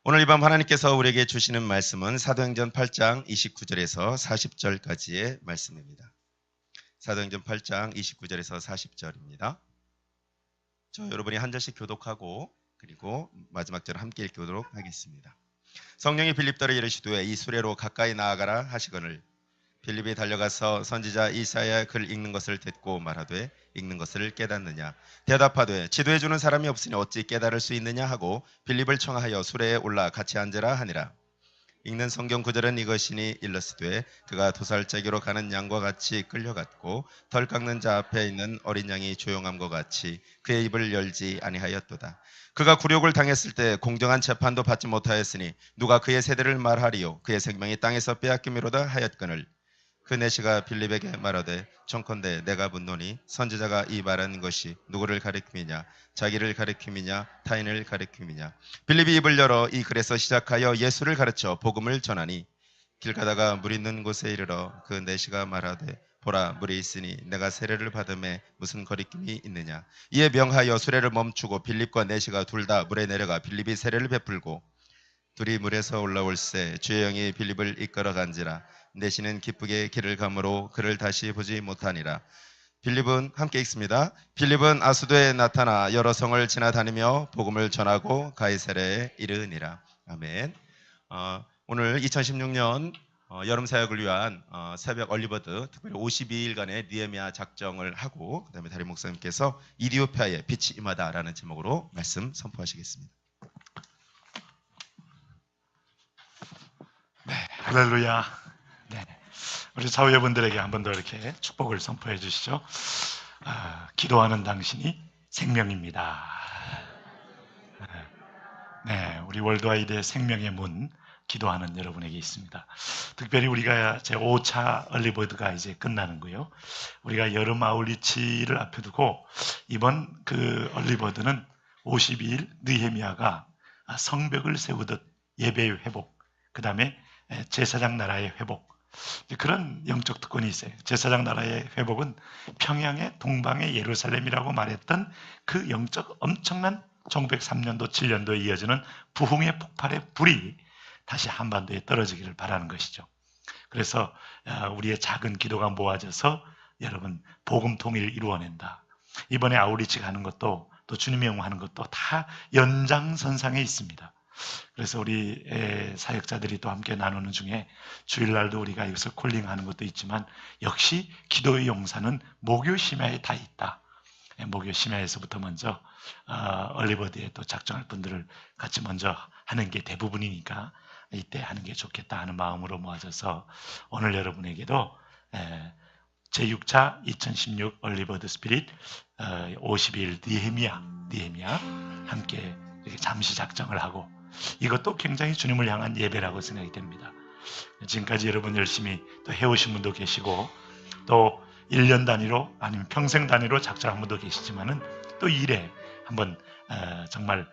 오늘 이 밤 하나님께서 우리에게 주시는 말씀은 사도행전 8장 29절에서 40절까지의 말씀입니다. 사도행전 8장 29절에서 40절입니다. 여러분이 한 절씩 교독하고 그리고 마지막 절을 함께 읽도록 하겠습니다. 성령이 빌립더를 이르시되 이 수레로 가까이 나아가라 하시거늘 빌립이 달려가서 선지자 이사야의 글 읽는 것을 듣고 말하되 읽는 것을 깨닫느냐 대답하되 지도해 주는 사람이 없으니 어찌 깨달을 수 있느냐 하고 빌립을 청하여 수레에 올라 같이 앉으라 하니라. 읽는 성경 구절은 이것이니 일러스되 그가 도살제기로 가는 양과 같이 끌려갔고 덜 깎는 자 앞에 있는 어린 양이 조용함과 같이 그의 입을 열지 아니하였도다. 그가 굴욕을 당했을 때 공정한 재판도 받지 못하였으니 누가 그의 세대를 말하리요 그의 생명이 땅에서 빼앗김이로다 하였거늘 그 내시가 빌립에게 말하되 청컨대 내가 묻노니 선지자가 이 말하는 것이 누구를 가리킴이냐 자기를 가리킴이냐 타인을 가리킴이냐. 빌립이 입을 열어 이 글에서 시작하여 예수를 가르쳐 복음을 전하니 길 가다가 물 있는 곳에 이르러 그 내시가 말하되 보라 물이 있으니 내가 세례를 받음에 무슨 거리낌이 있느냐. 이에 명하여 수레를 멈추고 빌립과 내시가 둘 다 물에 내려가 빌립이 세례를 베풀고 둘이 물에서 올라올새 주의 영이 빌립을 이끌어 간지라. 내시는 기쁘게 길을 가므로 그를 다시 보지 못하니라. 빌립은 함께 읽습니다. 빌립은 아수도에 나타나 여러 성을 지나다니며 복음을 전하고 가이사랴에 이르니라. 아멘. 오늘 2016년 여름 사역을 위한 새벽 얼리버드 특별히 52일간의 느헤미야 작정을 하고 그다음에 다리 목사님께서 이디오피아의 빛이 임하다라는 제목으로 말씀 선포하시겠습니다. 네, 할렐루야. 네, 우리 사회분들에게 한 번 더 이렇게 축복을 선포해 주시죠. 기도하는 당신이 생명입니다. 네, 우리 월드와이드의 생명의 문 기도하는 여러분에게 있습니다. 특별히 우리가 제 5차 얼리버드가 이제 끝나는 거예요. 우리가 여름 아울리치를 앞에 두고 이번 그 얼리버드는 52일 느헤미야가 성벽을 세우듯 예배의 회복, 그 다음에 제사장 나라의 회복, 그런 영적 특권이 있어요. 제사장 나라의 회복은 평양의 동방의 예루살렘이라고 말했던 그 영적 엄청난 1903년도 7년도에 이어지는 부흥의 폭발의 불이 다시 한반도에 떨어지기를 바라는 것이죠. 그래서 우리의 작은 기도가 모아져서 여러분 복음 통일을 이루어낸다. 이번에 아우리치 가는 것도 또 주님의 영화하는 것도 다 연장선상에 있습니다. 그래서 우리 사역자들이 또 함께 나누는 중에 주일날도 우리가 이것을 콜링하는 것도 있지만 역시 기도의 용사는 목요 심야에 다 있다. 목요 심야에서부터 먼저 얼리버드에 또 작정할 분들을 같이 먼저 하는 게 대부분이니까 이때 하는 게 좋겠다 하는 마음으로 모아져서 오늘 여러분에게도 제6차 2016 얼리버드 스피릿 52일 느헤미야 함께 이렇게 잠시 작정을 하고 이것도 굉장히 주님을 향한 예배라고 생각이 됩니다. 지금까지 여러분 열심히 또 해오신 분도 계시고 또 1년 단위로 아니면 평생 단위로 작정한 분도 계시지만은 또 일에 한번 정말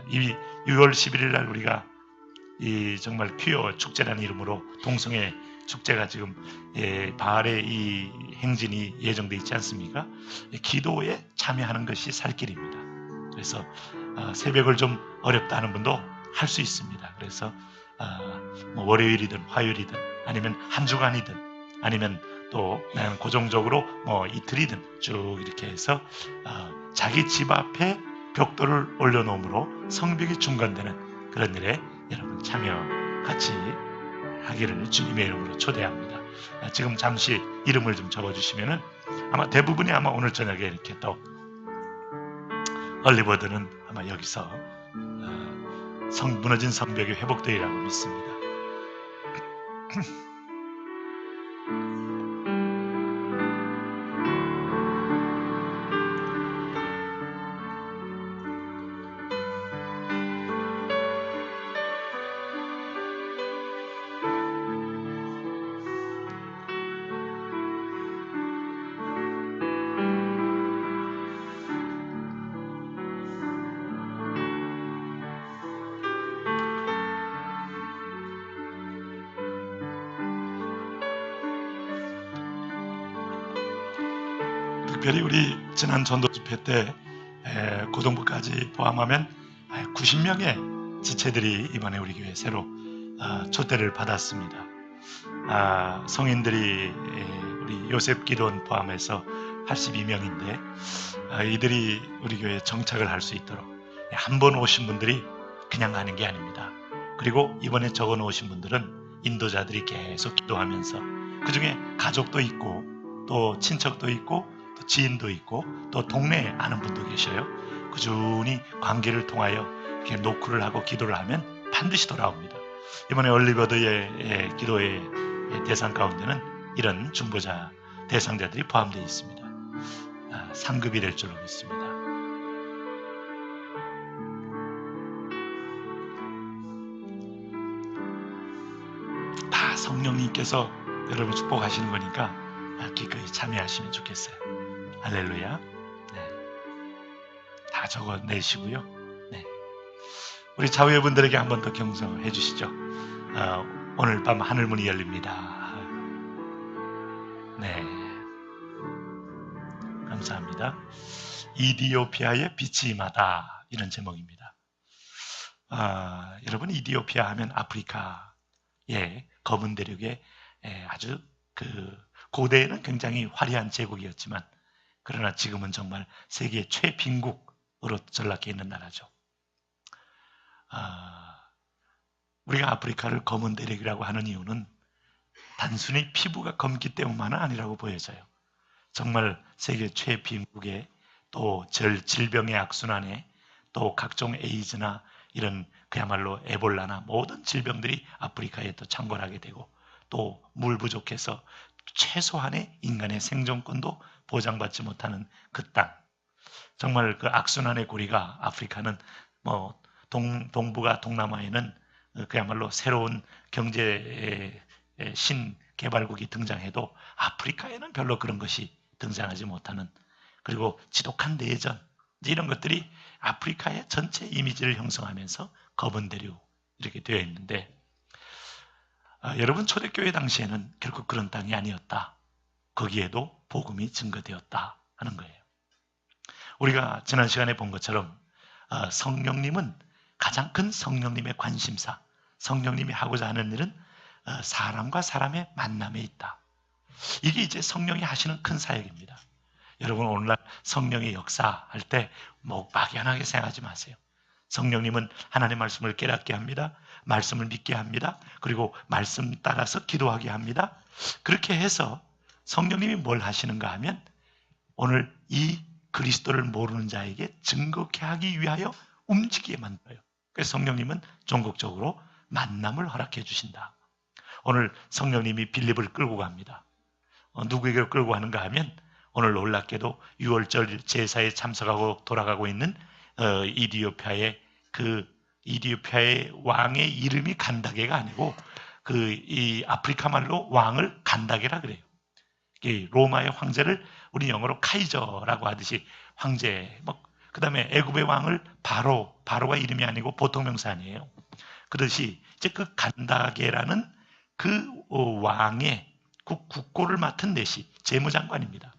이 6월 11일 날 우리가 이 정말 퀴어 축제라는 이름으로 동성애 축제가 지금 바알의 이 행진이 예정돼 있지 않습니까? 기도에 참여하는 것이 살 길입니다. 그래서 새벽을 좀 어렵다 하는 분도 할 수 있습니다. 그래서 뭐 월요일이든 화요일이든 아니면 한 주간이든 아니면 또 나는 고정적으로 뭐 이틀이든 쭉 이렇게 해서 자기 집 앞에 벽돌을 올려놓음으로 성벽이 중건되는 그런 일에 여러분 참여 같이 하기를 주님의 이름으로 초대합니다. 지금 잠시 이름을 좀 적어주시면은 아마 대부분이 아마 오늘 저녁에 이렇게 또 얼리버드는 아마 여기서 무너진 성벽이 회복되리라고 믿습니다. 특별히 우리 지난 전도 집회 때 고등부까지 포함하면 90명의 지체들이 이번에 우리 교회에 새로 초대를 받았습니다. 성인들이 우리 요셉 기도원 포함해서 82명인데 이들이 우리 교회에 정착을 할 수 있도록 한 번 오신 분들이 그냥 가는 게 아닙니다. 그리고 이번에 적어 놓으신 분들은 인도자들이 계속 기도하면서 그 중에 가족도 있고 또 친척도 있고 또 지인도 있고 또 동네에 아는 분도 계셔요. 꾸준히 관계를 통하여 이렇게 노크를 하고 기도를 하면 반드시 돌아옵니다. 이번에 얼리버드의 기도의 대상 가운데는 이런 중보자 대상자들이 포함되어 있습니다. 상급이 될 줄로 믿습니다. 다 성령님께서 여러분 축복하시는 거니까 기꺼이 참여하시면 좋겠어요. 할렐루야. 네. 다 적어내시고요. 네. 우리 자우회분들에게 한 번 더 경성해 주시죠. 오늘 밤 하늘문이 열립니다. 네, 감사합니다. 이디오피아의 빛이 임하다, 이런 제목입니다. 여러분, 이디오피아 하면 아프리카의 검은 대륙의 아주 고대에는 굉장히 화려한 제국이었지만 그러나 지금은 정말 세계 최빈국으로 전락해 있는 나라죠. 우리가 아프리카를 검은 대륙이라고 하는 이유는 단순히 피부가 검기 때문만은 아니라고 보여져요. 정말 세계 최빈국에 또 질병의 악순환에 또 각종 에이즈나 이런 그야말로 에볼라나 모든 질병들이 아프리카에 또 창궐하게 되고 또 물 부족해서 최소한의 인간의 생존권도 보장받지 못하는 그 땅. 정말 그 악순환의 고리가 아프리카는 뭐 동북아 동남아에는 그야말로 새로운 경제 신개발국이 등장해도 아프리카에는 별로 그런 것이 등장하지 못하는, 그리고 지독한 내전 이런 것들이 아프리카의 전체 이미지를 형성하면서 검은 대륙 이렇게 되어 있는데 여러분, 초대교회 당시에는 결국 그런 땅이 아니었다. 거기에도 복음이 증거되었다 하는 거예요. 우리가 지난 시간에 본 것처럼 성령님은 가장 큰 성령님의 관심사, 성령님이 하고자 하는 일은 사람과 사람의 만남에 있다. 이게 이제 성령이 하시는 큰 사역입니다. 여러분, 오늘날 성령의 역사할 때 뭐 막연하게 생각하지 마세요. 성령님은 하나님의 말씀을 깨닫게 합니다. 말씀을 믿게 합니다. 그리고 말씀 따라서 기도하게 합니다. 그렇게 해서 성령님이 뭘 하시는가 하면 오늘 이 그리스도를 모르는 자에게 증거케 하기 위하여 움직이게 만들어요. 그래서 성령님은 전국적으로 만남을 허락해 주신다. 오늘 성령님이 빌립을 끌고 갑니다. 누구에게 끌고 가는가 하면 오늘 놀랍게도 6월절 제사에 참석하고 돌아가고 있는 이디오피아의 왕의 이름이 간다게가 아니고 이 아프리카 말로 왕을 간다게라 그래요. 로마의 황제를 우리 영어로 카이저라고 하듯이 황제, 그 다음에 애굽의 왕을 바로가 이름이 아니고 보통 명사 아니에요. 그렇듯이 이제 그 간다게라는 그 왕의 국고를 맡은 내시, 재무장관입니다.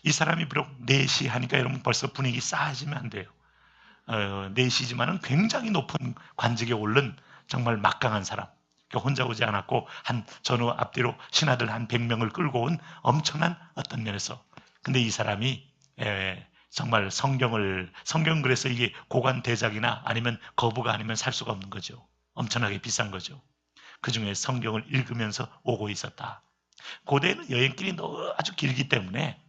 이 사람이 비록 내시 하니까 여러분 벌써 분위기 싸해지면 안 돼요. 내시지만은 굉장히 높은 관직에 오른 정말 막강한 사람. 혼자 오지 않았고 한 전후 앞뒤로 신하들 한 100명을 끌고 온 엄청난 어떤 면에서. 근데 이 사람이 정말 성경 그래서 이게 고관 대작이나 아니면 거부가 아니면 살 수가 없는 거죠. 엄청나게 비싼 거죠. 그 중에 성경을 읽으면서 오고 있었다. 고대에는 여행길이 아주 길기 때문에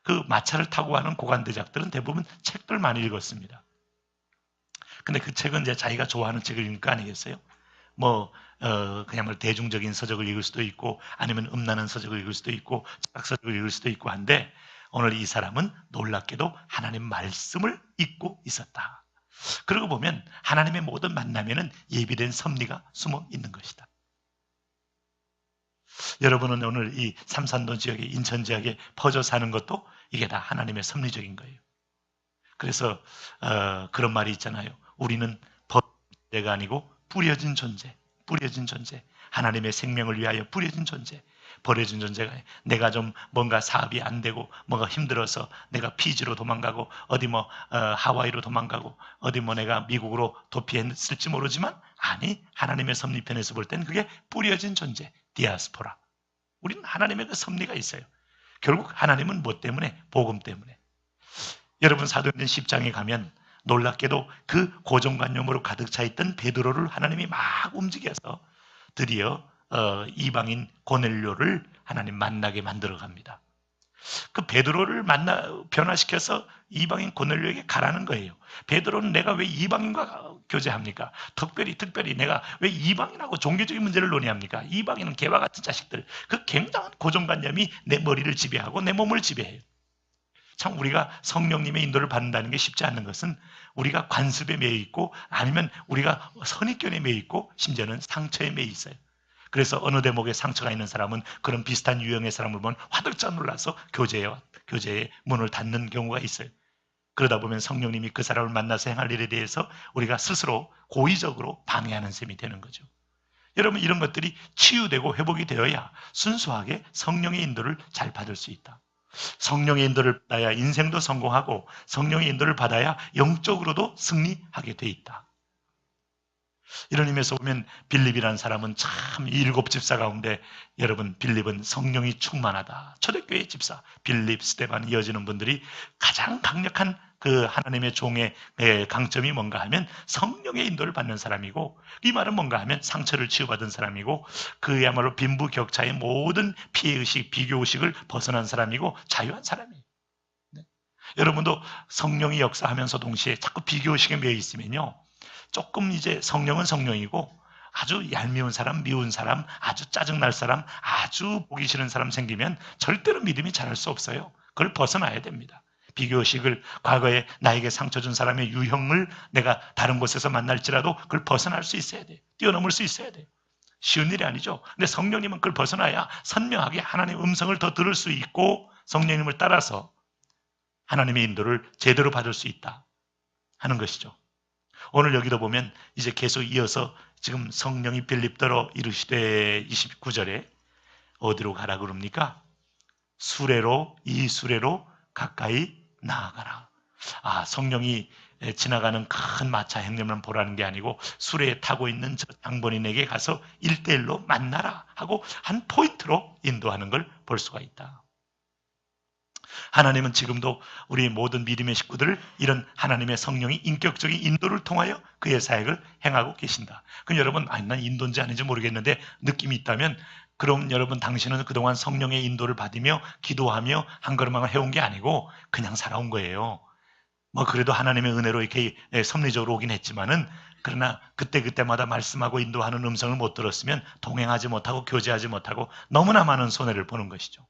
그 마차를 타고 가는 고관대작들은 대부분 책들 많이 읽었습니다. 근데 그 책은 이제 자기가 좋아하는 책을 읽을 거 아니겠어요? 그야말로 대중적인 서적을 읽을 수도 있고 아니면 음란한 서적을 읽을 수도 있고 착서적을 읽을 수도 있고 한데 오늘 이 사람은 놀랍게도 하나님 말씀을 읽고 있었다. 그러고 보면 하나님의 모든 만남에는 예비된 섭리가 숨어 있는 것이다. 여러분은 오늘 이 삼산도 지역에 인천 지역에 퍼져 사는 것도 이게 다 하나님의 섭리적인 거예요. 그래서 그런 말이 있잖아요. 우리는 벗대가 아니고 뿌려진 존재, 하나님의 생명을 위하여 뿌려진 존재. 버려진 존재가 내가 좀 뭔가 사업이 안 되고 뭔가 힘들어서 내가 피지로 도망가고 어디 뭐 하와이로 도망가고 어디 뭐 내가 미국으로 도피했을지 모르지만 아니 하나님의 섭리편에서 볼 때는 그게 뿌려진 존재 디아스포라. 우리는 하나님의 그 섭리가 있어요. 결국 하나님은 뭐 때문에? 복음 때문에. 여러분 사도행전 10장에 가면 놀랍게도 그 고정관념으로 가득 차 있던 베드로를 하나님이 막 움직여서 드디어 이방인 고넬료를 하나님 만나게 만들어 갑니다. 그 베드로를 변화시켜서 이방인 고넬료에게 가라는 거예요. 베드로는 내가 왜 이방인과 교제합니까? 특별히 내가 왜 이방인하고 종교적인 문제를 논의합니까? 이방인은 개와 같은 자식들. 그 굉장한 고정관념이 내 머리를 지배하고 내 몸을 지배해요. 참 우리가 성령님의 인도를 받는다는 게 쉽지 않은 것은 우리가 관습에 매여 있고 아니면 우리가 선입견에 매여 있고 심지어는 상처에 매여 있어요. 그래서 어느 대목에 상처가 있는 사람은 그런 비슷한 유형의 사람을 보면 화들짝 놀라서 교제의 문을 닫는 경우가 있어요. 그러다 보면 성령님이 그 사람을 만나서 행할 일에 대해서 우리가 스스로 고의적으로 방해하는 셈이 되는 거죠. 여러분 이런 것들이 치유되고 회복이 되어야 순수하게 성령의 인도를 잘 받을 수 있다. 성령의 인도를 받아야 인생도 성공하고 성령의 인도를 받아야 영적으로도 승리하게 돼 있다. 이런 의미에서 보면 빌립이라는 사람은 참 일곱 집사 가운데 여러분 빌립은 성령이 충만하다. 초대교회 집사 빌립, 스데반 이어지는 분들이 가장 강력한 그 하나님의 종의 강점이 뭔가 하면 성령의 인도를 받는 사람이고 이 말은 뭔가 하면 상처를 치유받은 사람이고 그야말로 빈부격차의 모든 피해의식, 비교의식을 벗어난 사람이고 자유한 사람이에요. 네. 여러분도 성령이 역사하면서 동시에 자꾸 비교의식에 매여 있으면요. 조금 이제 성령은 성령이고 아주 얄미운 사람, 미운 사람, 아주 짜증날 사람, 아주 보기 싫은 사람 생기면 절대로 믿음이 자랄 수 없어요. 그걸 벗어나야 됩니다. 비교의식을 과거에 나에게 상처 준 사람의 유형을 내가 다른 곳에서 만날지라도 그걸 벗어날 수 있어야 돼요. 뛰어넘을 수 있어야 돼요. 쉬운 일이 아니죠. 근데 성령님은 그걸 벗어나야 선명하게 하나님의 음성을 더 들을 수 있고 성령님을 따라서 하나님의 인도를 제대로 받을 수 있다 하는 것이죠. 오늘 여기도 보면 이제 계속 이어서 지금 성령이 빌립더러 이르시되 29절에 어디로 가라 그럽니까? 이 수레로 가까이 나아가라. 성령이 지나가는 큰 마차 행렬만 보라는 게 아니고 수레에 타고 있는 저 장본인에게 가서 1대1로 만나라 하고 한 포인트로 인도하는 걸 볼 수가 있다. 하나님은 지금도 우리 모든 믿음의 식구들을 이런 하나님의 성령이 인격적인 인도를 통하여 그의 사역을 행하고 계신다. 그럼 여러분, 난 인도인지 아닌지 모르겠는데 느낌이 있다면 그럼 여러분 당신은 그동안 성령의 인도를 받으며 기도하며 한 걸음만 해온 게 아니고 그냥 살아온 거예요. 뭐 그래도 하나님의 은혜로 이렇게 섭리적으로 오긴 했지만은 그러나 그때그때마다 말씀하고 인도하는 음성을 못 들었으면 동행하지 못하고 교제하지 못하고 너무나 많은 손해를 보는 것이죠.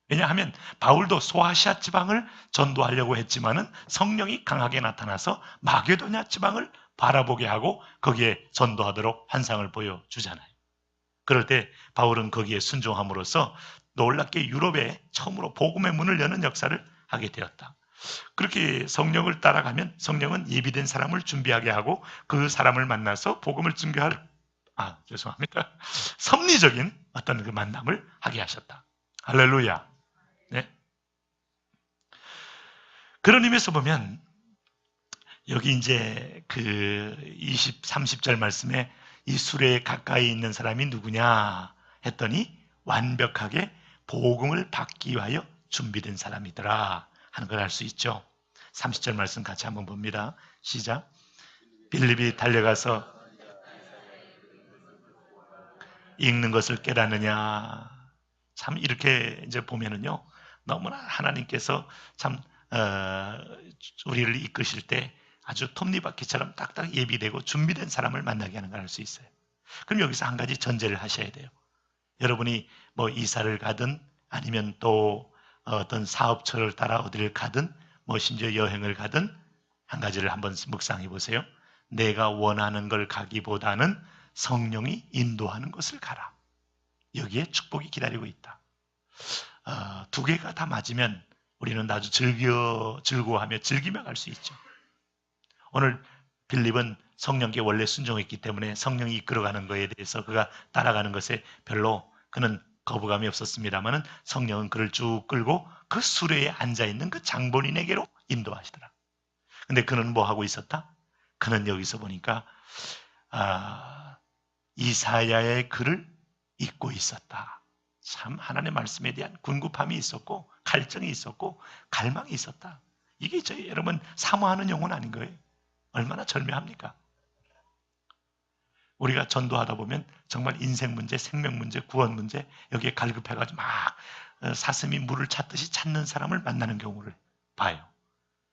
왜냐하면 바울도 소아시아 지방을 전도하려고 했지만은 성령이 강하게 나타나서 마게도냐 지방을 바라보게 하고 거기에 전도하도록 환상을 보여주잖아요. 그럴 때 바울은 거기에 순종함으로써 놀랍게 유럽에 처음으로 복음의 문을 여는 역사를 하게 되었다. 그렇게 성령을 따라가면 성령은 예비된 사람을 준비하게 하고 그 사람을 만나서 복음을 증거할 섭리적인 어떤 그 만남을 하게 하셨다. 할렐루야. 네. 그런 의미에서 보면 여기 이제 그 30절 말씀에 이 수레에 가까이 있는 사람이 누구냐 했더니 완벽하게 복음을 받기 위하여 준비된 사람이더라 하는 걸 알 수 있죠. 30절 말씀 같이 한번 봅니다. 시작. 빌립이 달려가서 읽는 것을 깨닫느냐. 참 이렇게 이제 보면은요. 너무나 하나님께서 참 우리를 이끄실 때 아주 톱니바퀴처럼 딱딱 예비되고 준비된 사람을 만나게 하는 걸 알 수 있어요. 그럼 여기서 한 가지 전제를 하셔야 돼요. 여러분이 뭐 이사를 가든 아니면 또 어떤 사업처를 따라 어디를 가든 뭐 심지어 여행을 가든 한 가지를 한번 묵상해 보세요. 내가 원하는 걸 가기보다는 성령이 인도하는 것을 가라. 여기에 축복이 기다리고 있다. 두 개가 다 맞으면 우리는 아주 즐거워하며 즐기며 갈 수 있죠. 오늘 빌립은 성령께 원래 순종했기 때문에 성령이 이끌어가는 것에 대해서 그가 따라가는 것에 별로 그는 거부감이 없었습니다마는 성령은 그를 쭉 끌고 그 수레에 앉아있는 그 장본인에게로 인도하시더라. 근데 그는 뭐 하고 있었다? 그는 여기서 보니까 이사야의 글을 읽고 있었다. 참 하나님의 말씀에 대한 궁급함이 있었고 갈증이 있었고 갈망이 있었다. 이게 저희 여러분 사모하는 영혼 아닌 거예요. 얼마나 절묘합니까? 우리가 전도하다 보면 정말 인생 문제, 생명 문제, 구원 문제 여기에 갈급해가지고 막 사슴이 물을 찾듯이 찾는 사람을 만나는 경우를 봐요.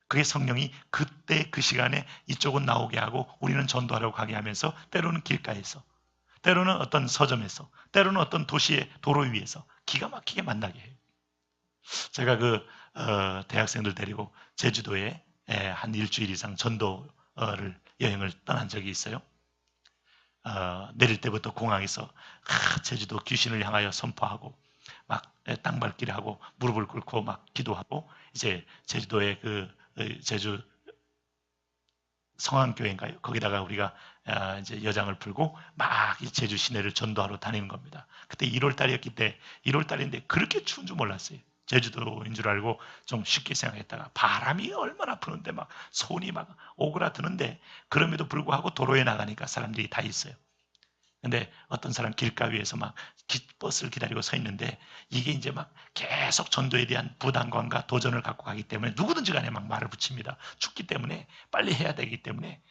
그게 성령이 그때 그 시간에 이쪽은 나오게 하고 우리는 전도하려고 가게 하면서 때로는 길가에서, 때로는 어떤 서점에서, 때로는 어떤 도시의 도로 위에서 기가 막히게 만나게 해요. 제가 대학생들 데리고 제주도에 한 일주일 이상 전도를 여행을 떠난 적이 있어요. 내릴 때부터 공항에서 제주도 귀신을 향하여 선포하고 막 땅밟기를 하고 무릎을 꿇고 막 기도하고 이제 제주도의 제주 성안교회인가요? 거기다가 우리가 이제 여장을 풀고 막 제주 시내를 전도하러 다니는 겁니다. 그때 1월 달이었기 때문에 1월 달인데 그렇게 추운 줄 몰랐어요. 제주도인 줄 알고 좀 쉽게 생각했다가 바람이 얼마나 부는데 막 손이 막 오그라드는데 그럼에도 불구하고 도로에 나가니까 사람들이 다 있어요. 근데 어떤 사람 길가 위에서 막 버스를 기다리고 서 있는데 이게 이제 막 계속 전도에 대한 부담감과 도전을 갖고 가기 때문에 누구든지 간에 막 말을 붙입니다. 춥기 때문에 빨리 해야 되기 때문에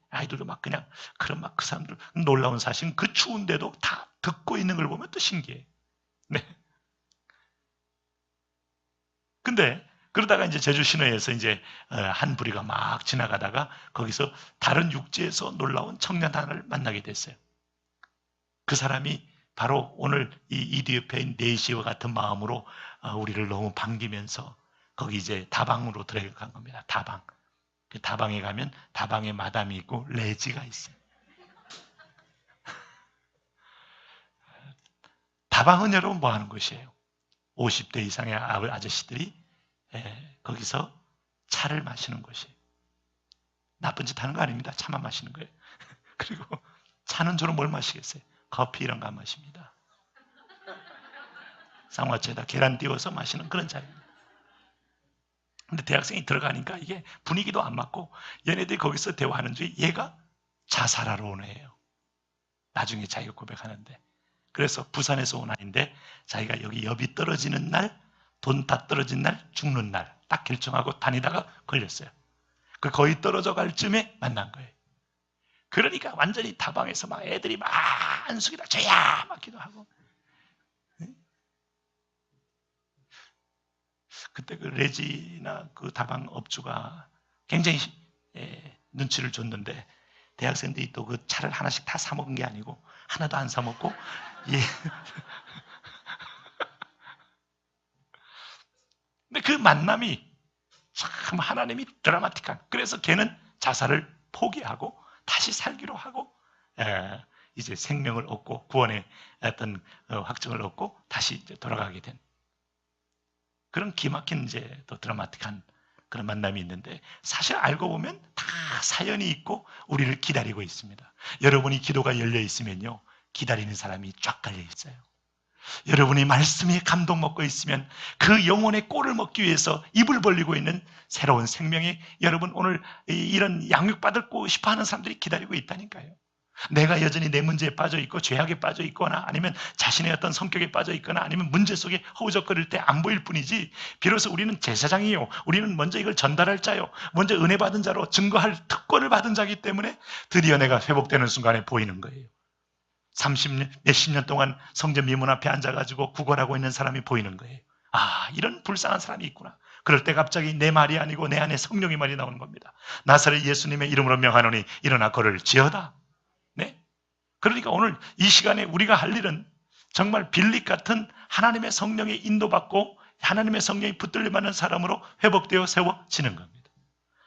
아이들도 막 그냥 그런 막 그 사람들 놀라운 사실은 그 추운데도 다 듣고 있는 걸 보면 또 신기해. 네. 근데 그러다가 이제 제주 시내에서 이제 한 부리가 막 지나가다가 거기서 다른 육지에서 놀라운 청년 하나를 만나게 됐어요. 그 사람이 바로 오늘 이 이디오피아인 네시와 같은 마음으로 우리를 너무 반기면서 거기 이제 다방으로 들어간 겁니다. 다방. 그 다방에 가면 다방에 마담이 있고 레지가 있어요. 다방은 여러분 뭐 하는 곳이에요? 50대 이상의 아저씨들이 거기서 차를 마시는 곳이에요. 나쁜 짓 하는 거 아닙니다. 차만 마시는 거예요. 그리고 차는 주로 뭘 마시겠어요? 커피 이런 거 안 마십니다. 쌍화차에다 계란 띄워서 마시는 그런 자리입니다. 근데 대학생이 들어가니까 이게 분위기도 안 맞고 얘네들이 거기서 대화하는 중에 얘가 자살하러 온 애예요. 나중에 자기가 고백하는데. 그래서 부산에서 온 아이인데 자기가 여기 엽이 떨어지는 날, 돈 다 떨어진 날, 죽는 날 딱 결정하고 다니다가 걸렸어요. 그 거의 떨어져 갈 쯤에 만난 거예요. 그러니까 완전히 다방에서 막 애들이 막 안숙이다 저야 막 기도하고. 그때 그 레지나 그 다방 업주가 굉장히 눈치를 줬는데 대학생들이 또 그 차를 하나씩 다 사 먹은 게 아니고 하나도 안 사 먹고 근데 그 만남이 참 하나님이 드라마틱한. 그래서 걔는 자살을 포기하고 다시 살기로 하고 이제 생명을 얻고 구원의 어떤 확증을 얻고 다시 이제 돌아가게 된 그런 기막힌 이제 또 드라마틱한 그런 만남이 있는데 사실 알고 보면 다 사연이 있고 우리를 기다리고 있습니다. 여러분이 기도가 열려 있으면요 기다리는 사람이 쫙 깔려 있어요. 여러분이 말씀에 감동 먹고 있으면 그 영혼의 꼴을 먹기 위해서 입을 벌리고 있는 새로운 생명이 여러분 오늘 이런 양육받고 싶어하는 사람들이 기다리고 있다니까요. 내가 여전히 내 문제에 빠져 있고 죄악에 빠져 있거나 아니면 자신의 어떤 성격에 빠져 있거나 아니면 문제 속에 허우적거릴 때 안 보일 뿐이지 비로소 우리는 제사장이요 우리는 먼저 이걸 전달할 자요 먼저 은혜 받은 자로 증거할 특권을 받은 자이기 때문에 드디어 내가 회복되는 순간에 보이는 거예요. 30년, 몇십 년 동안 성전 미문 앞에 앉아가지고 구걸하고 있는 사람이 보이는 거예요. 아, 이런 불쌍한 사람이 있구나. 그럴 때 갑자기 내 말이 아니고 내 안에 성령의 말이 나오는 겁니다. 나사렛 예수님의 이름으로 명하노니 일어나 걸을지어다. 네? 그러니까 오늘 이 시간에 우리가 할 일은 정말 빌립 같은 하나님의 성령에 인도받고 하나님의 성령이 붙들려 받는 사람으로 회복되어 세워지는 겁니다.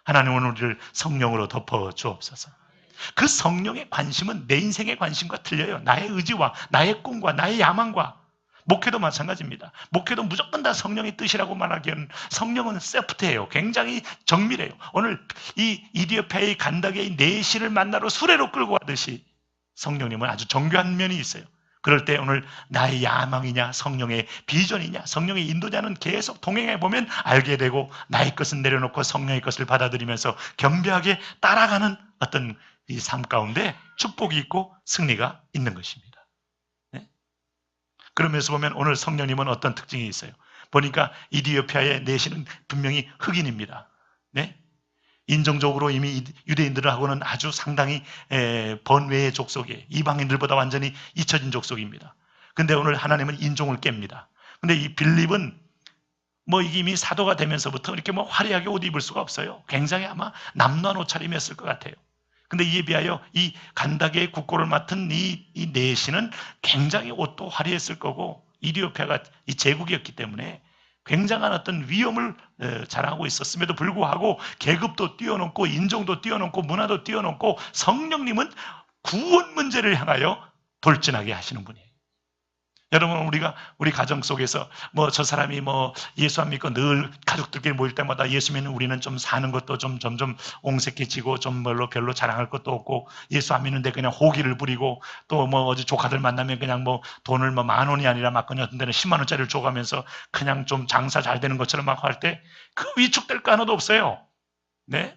하나님 오늘 우리를 성령으로 덮어 주옵소서. 그 성령의 관심은 내 인생의 관심과 틀려요. 나의 의지와 나의 꿈과 나의 야망과 목회도 마찬가지입니다. 목회도 무조건 다 성령의 뜻이라고 말하기에는 성령은 세프트해요. 굉장히 정밀해요. 오늘 이 이디오피아의 간다게의 네시를 만나러 수레로 끌고 가듯이 성령님은 아주 정교한 면이 있어요. 그럴 때 오늘 나의 야망이냐 성령의 비전이냐 성령의 인도자는 계속 동행해 보면 알게 되고 나의 것은 내려놓고 성령의 것을 받아들이면서 겸비하게 따라가는 어떤 이 삶 가운데 축복이 있고 승리가 있는 것입니다. 네? 그러면서 보면 오늘 성령님은 어떤 특징이 있어요? 보니까 이디오피아의 내시는 분명히 흑인입니다. 네? 인종적으로 이미 유대인들하고는 아주 상당히 번외의 족속이에요. 이방인들보다 완전히 잊혀진 족속입니다. 근데 오늘 하나님은 인종을 깹니다. 근데 이 빌립은 뭐 이미 사도가 되면서부터 이렇게 뭐 화려하게 옷 입을 수가 없어요. 굉장히 아마 남루한 옷차림이었을 것 같아요. 근데 이에 비하여 이 간다게의 국고를 맡은 이 내시는 굉장히 옷도 화려했을 거고 이디오피아가 이 제국이었기 때문에 굉장한 어떤 위엄을 자랑하고 있었음에도 불구하고 계급도 뛰어넘고 인종도 뛰어넘고 문화도 뛰어넘고 성령님은 구원 문제를 향하여 돌진하게 하시는 분이에요. 여러분 우리 가정 속에서 뭐 저 사람이 뭐 예수 안 믿고 늘 가족들끼리 모일 때마다 예수 믿는 우리는 좀 사는 것도 좀 점점 옹색해지고 좀 별로 자랑할 것도 없고 예수 안 믿는데 그냥 호기를 부리고 또 뭐 어제 조카들 만나면 그냥 뭐 돈을 뭐 10,000원이 아니라 막 그냥 어떤 데는 10만 원짜리를 줘가면서 그냥 좀 장사 잘 되는 것처럼 막 할 때 그 위축될 거 하나도 없어요. 네?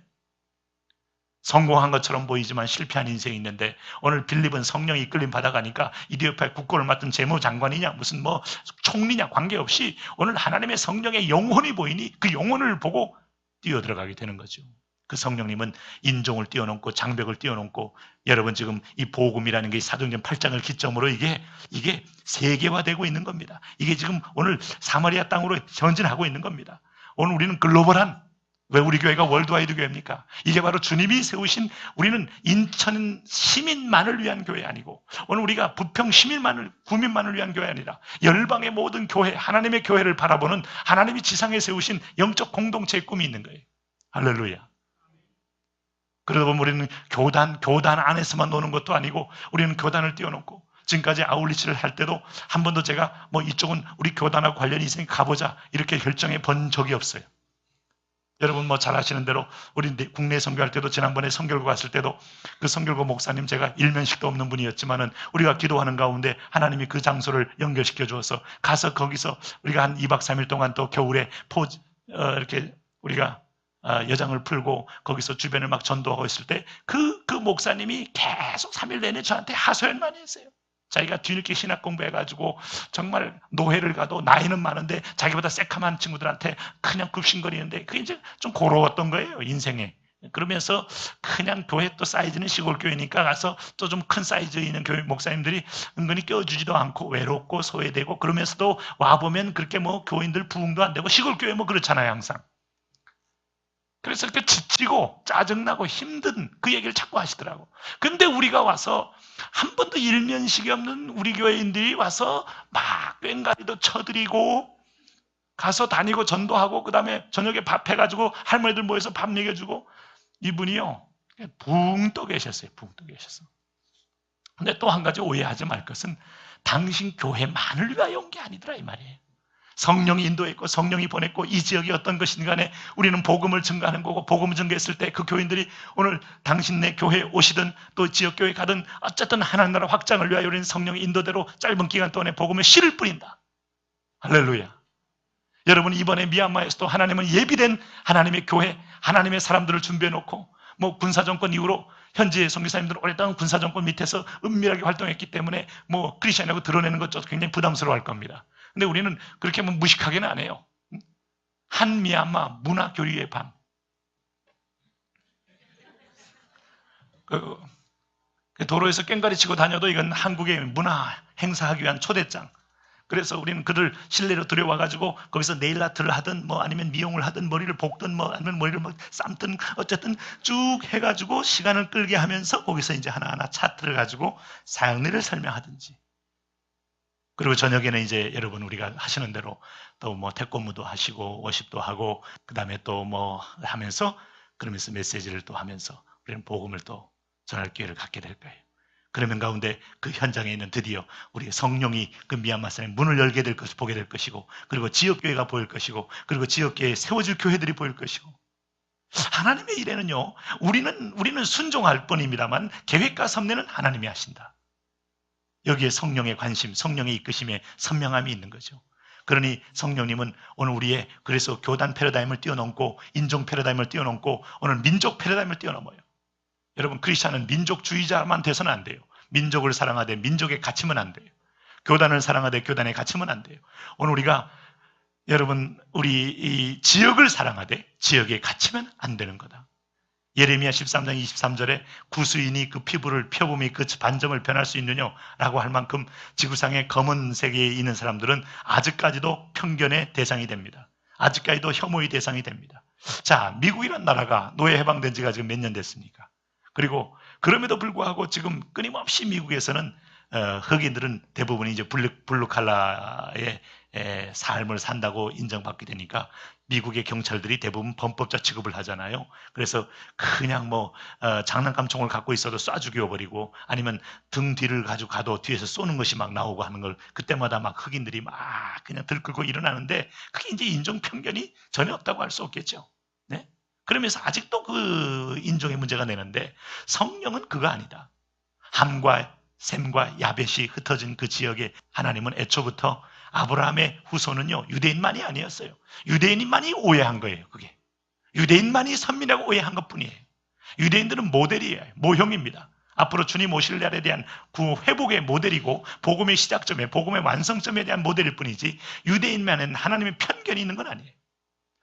성공한 것처럼 보이지만 실패한 인생이 있는데 오늘 빌립은 성령이 이끌림 받아가니까 이디오피아 국고를 맡은 재무장관이냐 무슨 뭐 총리냐 관계없이 오늘 하나님의 성령의 영혼이 보이니 그 영혼을 보고 뛰어들어가게 되는 거죠. 그 성령님은 인종을 뛰어넘고 장벽을 뛰어넘고 여러분 지금 이 복음이라는 게 사도행전 8장을 기점으로 이게 세계화되고 있는 겁니다. 이게 지금 오늘 사마리아 땅으로 전진하고 있는 겁니다. 오늘 우리는 글로벌한 왜 우리 교회가 월드와이드 교회입니까? 이게 바로 주님이 세우신 우리는 인천 시민만을 위한 교회 아니고 오늘 우리가 부평 구민만을 위한 교회 아니라 열방의 모든 교회, 하나님의 교회를 바라보는 하나님이 지상에 세우신 영적 공동체의 꿈이 있는 거예요. 할렐루야. 그러다 보면 우리는 교단 안에서만 노는 것도 아니고 우리는 교단을 뛰어넘고 지금까지 아울리치를 할 때도 한 번도 제가 뭐 이쪽은 우리 교단하고 관련이 있으니까 가보자 이렇게 결정해 본 적이 없어요. 여러분 뭐 잘 아시는 대로 우리 국내 선교할 때도 지난번에 선교를 갔을 때도 그 선교고 목사님 제가 일면식도 없는 분이었지만은 우리가 기도하는 가운데 하나님이 그 장소를 연결시켜 주어서 가서 거기서 우리가 한 2박 3일 동안 또 겨울에 이렇게 우리가 여장을 풀고 거기서 주변을 막 전도하고 있을 때 그 목사님이 계속 3일 내내 저한테 하소연만 했어요. 자기가 뒤늦게 신학 공부해가지고 정말 노회를 가도 나이는 많은데 자기보다 새카만 친구들한테 그냥 굽신거리는데 그게 이제 좀 고로웠던 거예요, 인생에. 그러면서 그냥 교회 또 사이즈는 시골 교회니까 가서 또 좀 큰 사이즈 있는 교회 목사님들이 은근히 껴주지도 않고 외롭고 소외되고 그러면서도 와보면 그렇게 뭐 교인들 부흥도 안 되고 시골 교회 뭐 그렇잖아요, 항상. 그래서 이렇게 지치고 짜증나고 힘든 그 얘기를 자꾸 하시더라고. 근데 우리가 와서 한 번도 일면식이 없는 우리 교회인들이 와서 막 꽹가리도 쳐드리고 가서 다니고 전도하고 그 다음에 저녁에 밥 해가지고 할머니들 모여서 밥 먹여주고 이분이요 붕 떠 계셨어요. 붕 떠 계셨어. 근데 또 한 가지 오해하지 말 것은 당신 교회만을 위하여 온 게 아니더라 이 말이에요. 성령이 인도했고 성령이 보냈고 이 지역이 어떤 것이든 간에 우리는 복음을 증거하는 거고 복음을 증거했을 때 그 교인들이 오늘 당신네 교회에 오시든 또 지역교회 가든 어쨌든 하나님 나라 확장을 위하여 우리는 성령의 인도대로 짧은 기간 동안에 복음의 씨를 뿌린다. 할렐루야. 여러분 이번에 미얀마에서도 하나님은 예비된 하나님의 교회 하나님의 사람들을 준비해놓고 뭐 군사정권 이후로 현지의 선교사님들은 오랫동안 군사정권 밑에서 은밀하게 활동했기 때문에 뭐 크리스천이라고 드러내는 것조차 굉장히 부담스러워할 겁니다. 근데 우리는 그렇게 하면 무식하게는 안 해요. 한 미얀마 문화교류의 밤. 도로에서 꽹가리 치고 다녀도 이건 한국의 문화 행사하기 위한 초대장. 그래서 우리는 그들 실내로 들여와가지고 거기서 네일 아트를 하든 뭐 아니면 미용을 하든 머리를 볶든 뭐 아니면 머리를 뭐 삶든 어쨌든 쭉 해가지고 시간을 끌게 하면서 거기서 이제 하나하나 차트를 가지고 사역리를 설명하든지. 그리고 저녁에는 이제 여러분 우리가 하시는 대로 또 뭐 태권무도 하시고 워십도 하고 그 다음에 또 뭐 하면서 그러면서 메시지를 또 하면서 우리는 복음을 또 전할 기회를 갖게 될 거예요. 그러면 가운데 그 현장에 있는 드디어 우리 성령이 그 미얀마 사람의 문을 열게 될 것을 보게 될 것이고 그리고 지역교회가 보일 것이고 그리고 지역교회에 세워질 교회들이 보일 것이고 하나님의 일에는요 우리는 순종할 뿐입니다만 계획과 섭리는 하나님이 하신다. 여기에 성령의 관심, 성령의 이끄심에 선명함이 있는 거죠. 그러니 성령님은 오늘 우리의 그래서 교단 패러다임을 뛰어넘고 인종 패러다임을 뛰어넘고 오늘 민족 패러다임을 뛰어넘어요. 여러분 크리스찬은 민족주의자만 돼서는 안 돼요. 민족을 사랑하되 민족에 갇히면 안 돼요. 교단을 사랑하되 교단에 갇히면 안 돼요. 오늘 우리가 여러분 우리 이 지역을 사랑하되 지역에 갇히면 안 되는 거다. 예레미야 13장 23절에 구수인이 그 피부를 펴봄이 그 반점을 변할 수 있느냐 라고 할 만큼 지구상의 검은색에 있는 사람들은 아직까지도 편견의 대상이 됩니다. 아직까지도 혐오의 대상이 됩니다. 자, 미국이란 나라가 노예 해방된 지가 지금 몇 년 됐습니까? 그리고 그럼에도 불구하고 지금 끊임없이 미국에서는 흑인들은 대부분 이제 블루 칼라의 삶을 산다고 인정받게 되니까 미국의 경찰들이 대부분 범법자 취급을 하잖아요. 그래서 그냥 장난감 총을 갖고 있어도 쏴 죽여버리고 아니면 등 뒤를 가지고 가도 뒤에서 쏘는 것이 막 나오고 하는 걸 그때마다 막 흑인들이 막 그냥 들끓고 일어나는데 그게 이제 인종 편견이 전혀 없다고 할 수 없겠죠. 네? 그러면서 아직도 그 인종의 문제가 되는데 성령은 그거 아니다. 함과 셈과 야벳이 흩어진 그 지역에 하나님은 애초부터 아브라함의 후손은요 유대인만이 아니었어요. 유대인만이 오해한 거예요. 그게 유대인만이 선민이라고 오해한 것뿐이에요. 유대인들은 모델이에요. 모형입니다. 앞으로 주님 오실 날에 대한 그 회복의 모델이고 복음의 시작점에 복음의 완성점에 대한 모델일 뿐이지 유대인만은 하나님의 편견이 있는 건 아니에요.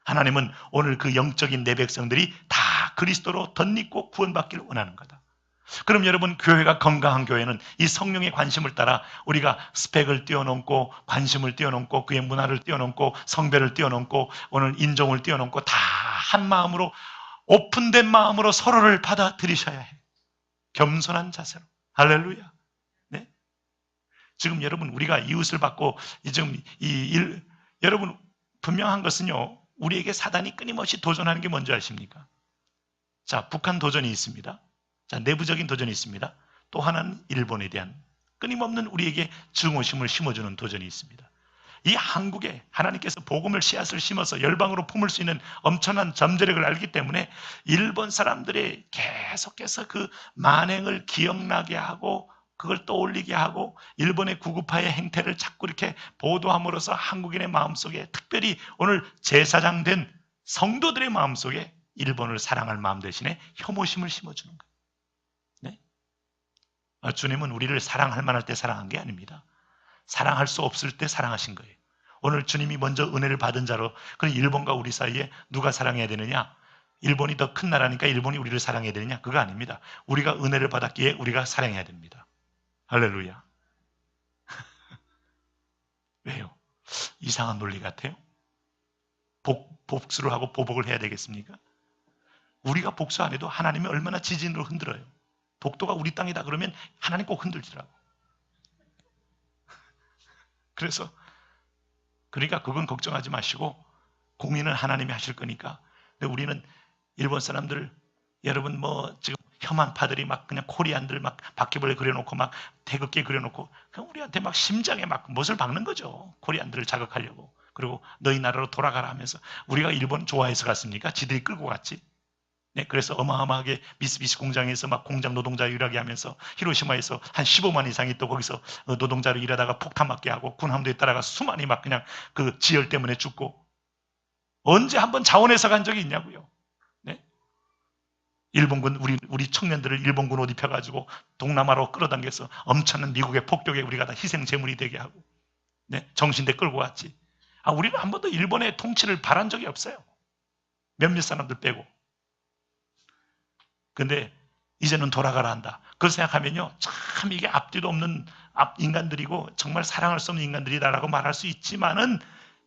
하나님은 오늘 그 영적인 내 백성들이 다 그리스도로 덧입고 구원받기를 원하는 거다. 그럼 여러분 교회가 건강한 교회는 이 성령의 관심을 따라 우리가 스펙을 뛰어넘고 관심을 뛰어넘고 그의 문화를 뛰어넘고 성별을 뛰어넘고 오늘 인종을 뛰어넘고 다 한 마음으로 오픈된 마음으로 서로를 받아들이셔야 해. 겸손한 자세로. 할렐루야. 네? 지금 여러분 우리가 이웃을 받고 지금 여러분 분명한 것은요. 우리에게 사단이 끊임없이 도전하는 게 뭔지 아십니까? 자, 북한 도전이 있습니다. 자, 내부적인 도전이 있습니다. 또 하나는 일본에 대한 끊임없는 우리에게 증오심을 심어주는 도전이 있습니다. 이 한국에 하나님께서 복음을 씨앗을 심어서 열방으로 품을 수 있는 엄청난 잠재력을 알기 때문에 일본 사람들의 계속해서 그 만행을 기억나게 하고 그걸 떠올리게 하고 일본의 구구파의 행태를 자꾸 이렇게 보도함으로써 한국인의 마음속에 특별히 오늘 제사장 된 성도들의 마음속에 일본을 사랑할 마음 대신에 혐오심을 심어주는 거예요. 네? 주님은 우리를 사랑할 만할 때 사랑한 게 아닙니다. 사랑할 수 없을 때 사랑하신 거예요. 오늘 주님이 먼저 은혜를 받은 자로 그럼 일본과 우리 사이에 누가 사랑해야 되느냐? 일본이 더 큰 나라니까 일본이 우리를 사랑해야 되느냐? 그거 아닙니다. 우리가 은혜를 받았기에 우리가 사랑해야 됩니다. 할렐루야. 왜요? 이상한 논리 같아요? 복수를 하고 보복을 해야 되겠습니까? 우리가 복수 안 해도 하나님이 얼마나 지진으로 흔들어요. 복도가 우리 땅이다 그러면 하나님 꼭 흔들더라고. 그러니까 그건 걱정하지 마시고 공의는 하나님이 하실 거니까. 근데 우리는 일본 사람들 여러분 지금 혐한파들이 막 그냥 코리안들 막 바퀴벌레 그려놓고 막 태극기 그려놓고 그냥 우리한테 막 심장에 막 못을 박는 거죠. 코리안들을 자극하려고. 그리고 너희 나라로 돌아가라 하면서 우리가 일본 좋아해서 갔습니까? 지들이 끌고 갔지. 네, 그래서 어마어마하게 미쓰비시 공장에서 막 공장 노동자 일하게 하면서 히로시마에서 한 15만 이상이 또 거기서 노동자로 일하다가 폭탄 맞게 하고 군함도에 따라가 수만이 막 그냥 그 지열 때문에 죽고 언제 한번 자원해서 간 적이 있냐고요. 네? 일본군 우리 청년들을 일본군 옷 입혀가지고 동남아로 끌어당겨서 엄청난 미국의 폭격에 우리가 다 희생 제물이 되게 하고 네? 정신대 끌고 갔지. 우리는 한 번도 일본의 통치를 바란 적이 없어요. 몇몇 사람들 빼고. 근데 이제는 돌아가라 한다. 그걸 생각하면요. 참 이게 앞뒤도 없는 인간들이고 정말 사랑할 수 없는 인간들이다라고 말할 수 있지만은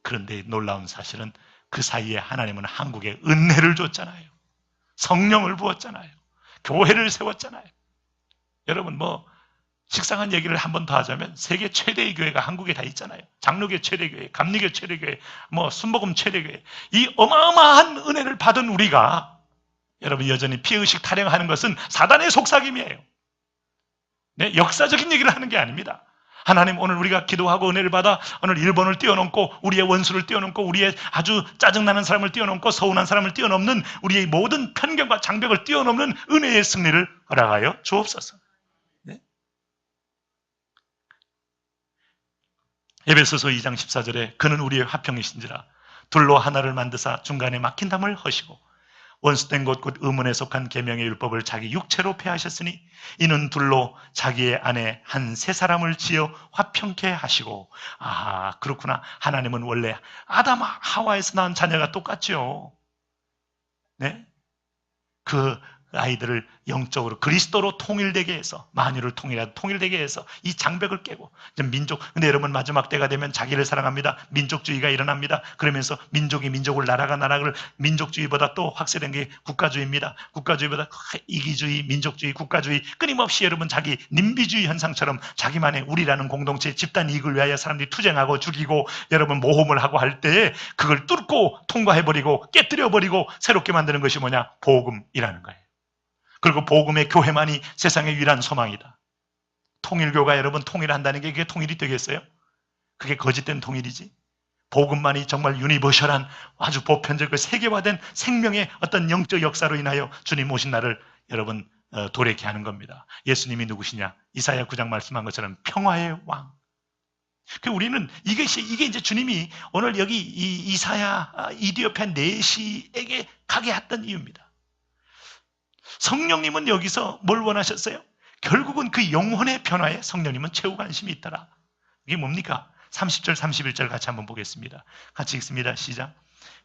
그런데 놀라운 사실은 그 사이에 하나님은 한국에 은혜를 줬잖아요. 성령을 부었잖아요. 교회를 세웠잖아요. 여러분 식상한 얘기를 한 번 더 하자면 세계 최대의 교회가 한국에 다 있잖아요. 장로교 최대교회, 감리교 최대교회, 순복음 최대교회. 이 어마어마한 은혜를 받은 우리가 여러분 여전히 피의식 타령하는 것은 사단의 속삭임이에요. 네, 역사적인 얘기를 하는 게 아닙니다. 하나님 오늘 우리가 기도하고 은혜를 받아 오늘 일본을 뛰어넘고 우리의 원수를 뛰어넘고 우리의 아주 짜증나는 사람을 뛰어넘고 서운한 사람을 뛰어넘는 우리의 모든 편견과 장벽을 뛰어넘는 은혜의 승리를 허락하여 주옵소서. 네? 에베소서 2장 14절에 그는 우리의 화평이신지라 둘로 하나를 만드사 중간에 막힌 담을 허시고 원수된 것 곧 의문에 속한 계명의 율법을 자기 육체로 폐하셨으니 이는 둘로 자기의 안에 한 세 사람을 지어 화평케 하시고. 아, 그렇구나. 하나님은 원래 아담 하와에서 낳은 자녀가 똑같죠. 네? 그 아이들을 영적으로 그리스도로 통일되게 해서, 만유를 통일되게 해서 이 장벽을 깨고 이제 민족. 근데 여러분, 마지막 때가 되면 자기를 사랑합니다, 민족주의가 일어납니다. 그러면서 민족이 민족을, 나라가 나라를, 민족주의보다 또 확산된 게 국가주의입니다. 국가주의보다 이기주의, 민족주의, 국가주의, 끊임없이 여러분 자기 님비주의 현상처럼 자기만의 우리라는 공동체, 집단 이익을 위하여 사람들이 투쟁하고 죽이고 여러분 모험을 하고 할 때에 그걸 뚫고 통과해버리고 깨뜨려버리고 새롭게 만드는 것이 뭐냐? 복음이라는 거예요. 그리고 복음의 교회만이 세상의 유일한 소망이다. 통일교가 여러분 통일한다는 게 그게 통일이 되겠어요? 그게 거짓된 통일이지. 복음만이 정말 유니버셜한 아주 보편적이고 세계화된 생명의 어떤 영적 역사로 인하여 주님 오신 날을 여러분 도래케 하는 겁니다. 예수님이 누구시냐? 이사야 9장 말씀한 것처럼 평화의 왕. 우리는 이게 이제 주님이 오늘 여기 이 이사야 이디오피아 내시에게 가게 했던 이유입니다. 성령님은 여기서 뭘 원하셨어요? 결국은 그 영혼의 변화에 성령님은 최후 관심이 있더라. 이게 뭡니까? 30절 31절 같이 한번 보겠습니다. 같이 읽습니다. 시작.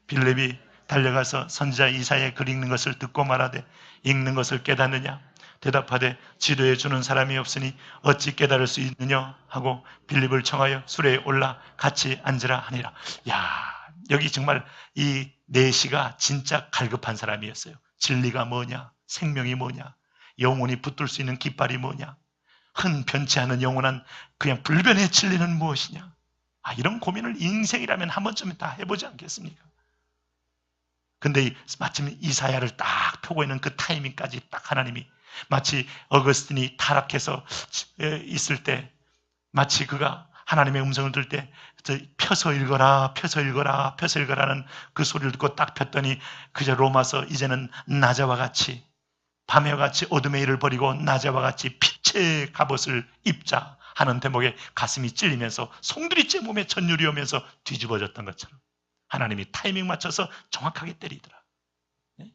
빌립이 달려가서 선지자 이사야의 글 읽는 것을 듣고 말하되 읽는 것을 깨닫느냐? 대답하되 지도해 주는 사람이 없으니 어찌 깨달을 수 있느냐 하고 빌립을 청하여 수레에 올라 같이 앉으라 하니라. 야, 여기 정말 이 내시가 진짜 갈급한 사람이었어요. 진리가 뭐냐? 생명이 뭐냐? 영혼이 붙들 수 있는 깃발이 뭐냐? 흔변치 않은 영원한 그냥 불변의 진리는 무엇이냐? 아, 이런 고민을 인생이라면 한 번쯤은 다 해보지 않겠습니까? 근데 마침 이사야를 딱 펴고 있는 그 타이밍까지 딱 하나님이, 마치 어거스틴이 타락해서 있을 때 마치 그가 하나님의 음성을 들을 때 펴서 읽어라, 펴서 읽어라, 펴서 읽어라는 그 소리를 듣고 딱 폈더니 그저 로마서 이제는 낮에와 같이, 밤에와 같이 어둠의 일을 버리고 낮에와 같이 빛의 갑옷을 입자 하는 대목에 가슴이 찔리면서 송두리째 몸에 전율이 오면서 뒤집어졌던 것처럼 하나님이 타이밍 맞춰서 정확하게 때리더라. 네?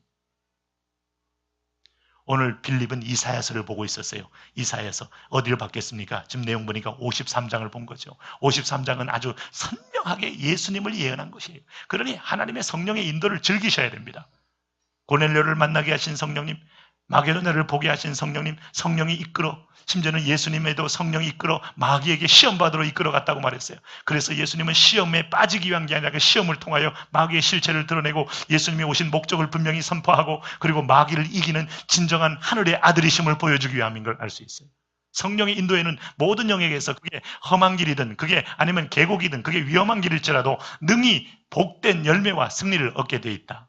오늘 빌립은 이사야서를 보고 있었어요. 이사야서 어디를 봤겠습니까? 지금 내용 보니까 53장을 본 거죠. 53장은 아주 선명하게 예수님을 예언한 것이에요. 그러니 하나님의 성령의 인도를 즐기셔야 됩니다. 고넬료를 만나게 하신 성령님, 마게도냐를 보게 하신 성령님, 성령이 이끌어, 심지어는 예수님에도 성령이 이끌어 마귀에게 시험 받으러 이끌어 갔다고 말했어요. 그래서 예수님은 시험에 빠지기 위한 게 아니라 그 시험을 통하여 마귀의 실체를 드러내고 예수님이 오신 목적을 분명히 선포하고 그리고 마귀를 이기는 진정한 하늘의 아들이심을 보여주기 위함인 걸 알 수 있어요. 성령의 인도에는 모든 영역에서 그게 험한 길이든 그게 아니면 계곡이든 그게 위험한 길일지라도 능히 복된 열매와 승리를 얻게 돼 있다.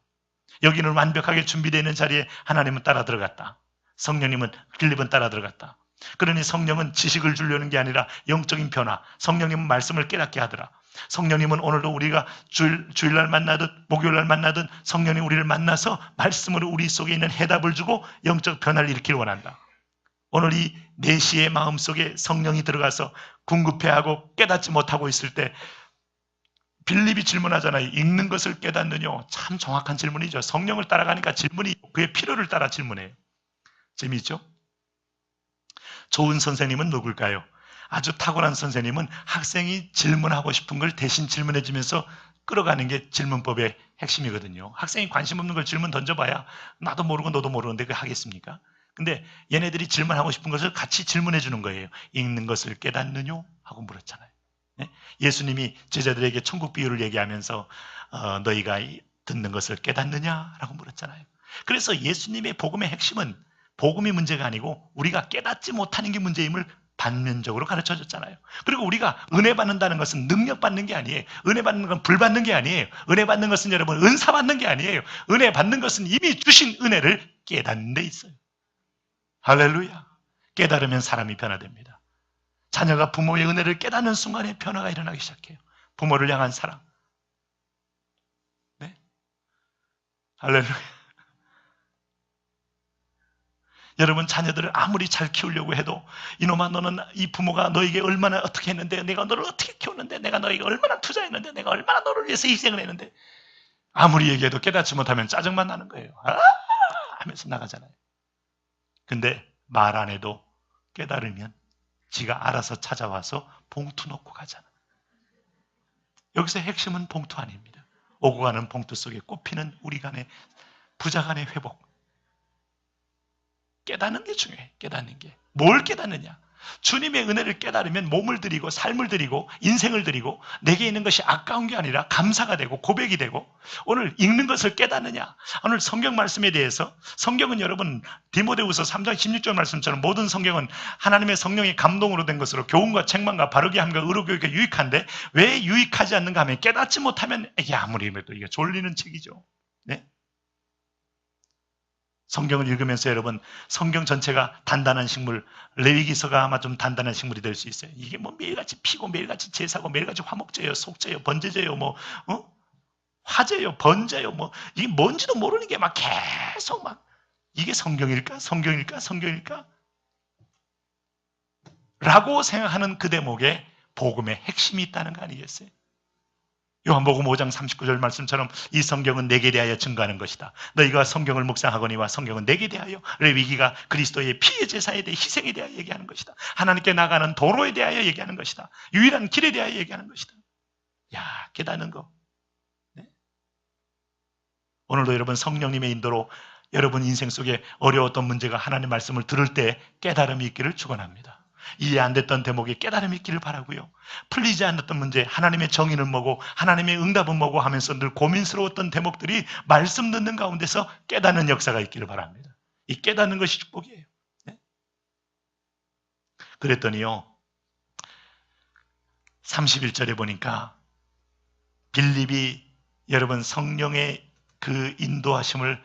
여기는 완벽하게 준비되어 있는 자리에 하나님은 따라 들어갔다. 성령님은, 빌립은 따라 들어갔다. 그러니 성령은 지식을 주려는 게 아니라 영적인 변화, 성령님은 말씀을 깨닫게 하더라. 성령님은 오늘도 우리가 주일날 만나듯 목요일날 만나듯 성령님 우리를 만나서 말씀으로 우리 속에 있는 해답을 주고 영적 변화를 일으키길 원한다. 오늘 이 내시의 마음속에 성령이 들어가서 궁급해하고 깨닫지 못하고 있을 때 빌립이 질문하잖아요. 읽는 것을 깨닫느냐? 참 정확한 질문이죠. 성령을 따라가니까 질문이 그의 필요를 따라 질문해요. 재미있죠? 좋은 선생님은 누굴까요? 아주 탁월한 선생님은 학생이 질문하고 싶은 걸 대신 질문해 주면서 끌어가는 게 질문법의 핵심이거든요. 학생이 관심 없는 걸 질문 던져봐야 나도 모르고 너도 모르는데 그게 하겠습니까? 근데 얘네들이 질문하고 싶은 것을 같이 질문해 주는 거예요. 읽는 것을 깨닫느냐? 하고 물었잖아요. 네? 예수님이 제자들에게 천국 비유를 얘기하면서 너희가 듣는 것을 깨닫느냐라고 물었잖아요. 그래서 예수님의 복음의 핵심은 복음이 문제가 아니고 우리가 깨닫지 못하는 게 문제임을 반면적으로 가르쳐줬잖아요. 그리고 우리가 은혜 받는다는 것은 능력 받는 게 아니에요. 은혜 받는 건 불 받는 게 아니에요. 은혜 받는 것은 여러분 은사 받는 게 아니에요. 은혜 받는 것은 이미 주신 은혜를 깨닫는 데 있어요. 할렐루야. 깨달으면 사람이 변화됩니다. 자녀가 부모의 은혜를 깨닫는 순간에 변화가 일어나기 시작해요. 부모를 향한 사랑. 네? 할렐루야. 여러분 자녀들을 아무리 잘 키우려고 해도 이놈아 너는 이 부모가 너에게 얼마나 어떻게 했는데 내가 너를 어떻게 키웠는데 내가 너에게 얼마나 투자했는데 내가 얼마나 너를 위해서 희생을 했는데 아무리 얘기해도 깨닫지 못하면 짜증만 나는 거예요. 하면서 나가잖아요. 근데 말 안 해도 깨달으면 지가 알아서 찾아와서 봉투 놓고 가잖아. 여기서 핵심은 봉투 아닙니다. 오고 가는 봉투 속에 꼽히는 우리 간의 부자 간의 회복. 깨닫는 게 중요해. 깨닫는 게. 뭘 깨닫느냐? 주님의 은혜를 깨달으면 몸을 드리고 삶을 드리고 인생을 드리고 내게 있는 것이 아까운 게 아니라 감사가 되고 고백이 되고 오늘 읽는 것을 깨닫느냐? 오늘 성경 말씀에 대해서 성경은 여러분 디모데후서 3장 16절 말씀처럼 모든 성경은 하나님의 성령의 감동으로 된 것으로 교훈과 책망과 바르게 함과 의로 교육에 유익한데 왜 유익하지 않는가 하면 깨닫지 못하면 이게 아무리 해도 이게 졸리는 책이죠. 네? 성경을 읽으면서 여러분 성경 전체가 단단한 식물, 레위기서가 아마 좀 단단한 식물이 될 수 있어요. 이게 뭐 매일같이 피고 매일같이 제사고 매일같이 화목제요, 속제요, 번제제요, 뭐 화제요, 번제요, 뭐 이게 뭔지도 모르는 게 막 계속 막 이게 성경일까? 성경일까? 성경일까? 라고 생각하는 그 대목에 복음의 핵심이 있다는 거 아니겠어요? 요한복음 5장 39절 말씀처럼 이 성경은 내게 대하여 증거하는 것이다. 너희가 성경을 묵상하거니와 성경은 내게 대하여 레위기가 그리스도의 피의 제사에 대해 희생에 대하여 얘기하는 것이다. 하나님께 나가는 도로에 대하여 얘기하는 것이다. 유일한 길에 대하여 얘기하는 것이다. 야, 깨닫는 거. 네? 오늘도 여러분 성령님의 인도로 여러분 인생 속에 어려웠던 문제가 하나님 말씀을 들을 때 깨달음이 있기를 축원합니다. 이해 안 됐던 대목에 깨달음이 있기를 바라고요. 풀리지 않았던 문제, 하나님의 정의는 뭐고 하나님의 응답은 뭐고 하면서 늘 고민스러웠던 대목들이 말씀 듣는 가운데서 깨닫는 역사가 있기를 바랍니다. 이 깨닫는 것이 축복이에요. 네? 그랬더니요 31절에 보니까 빌립이 여러분 성령의 그 인도하심을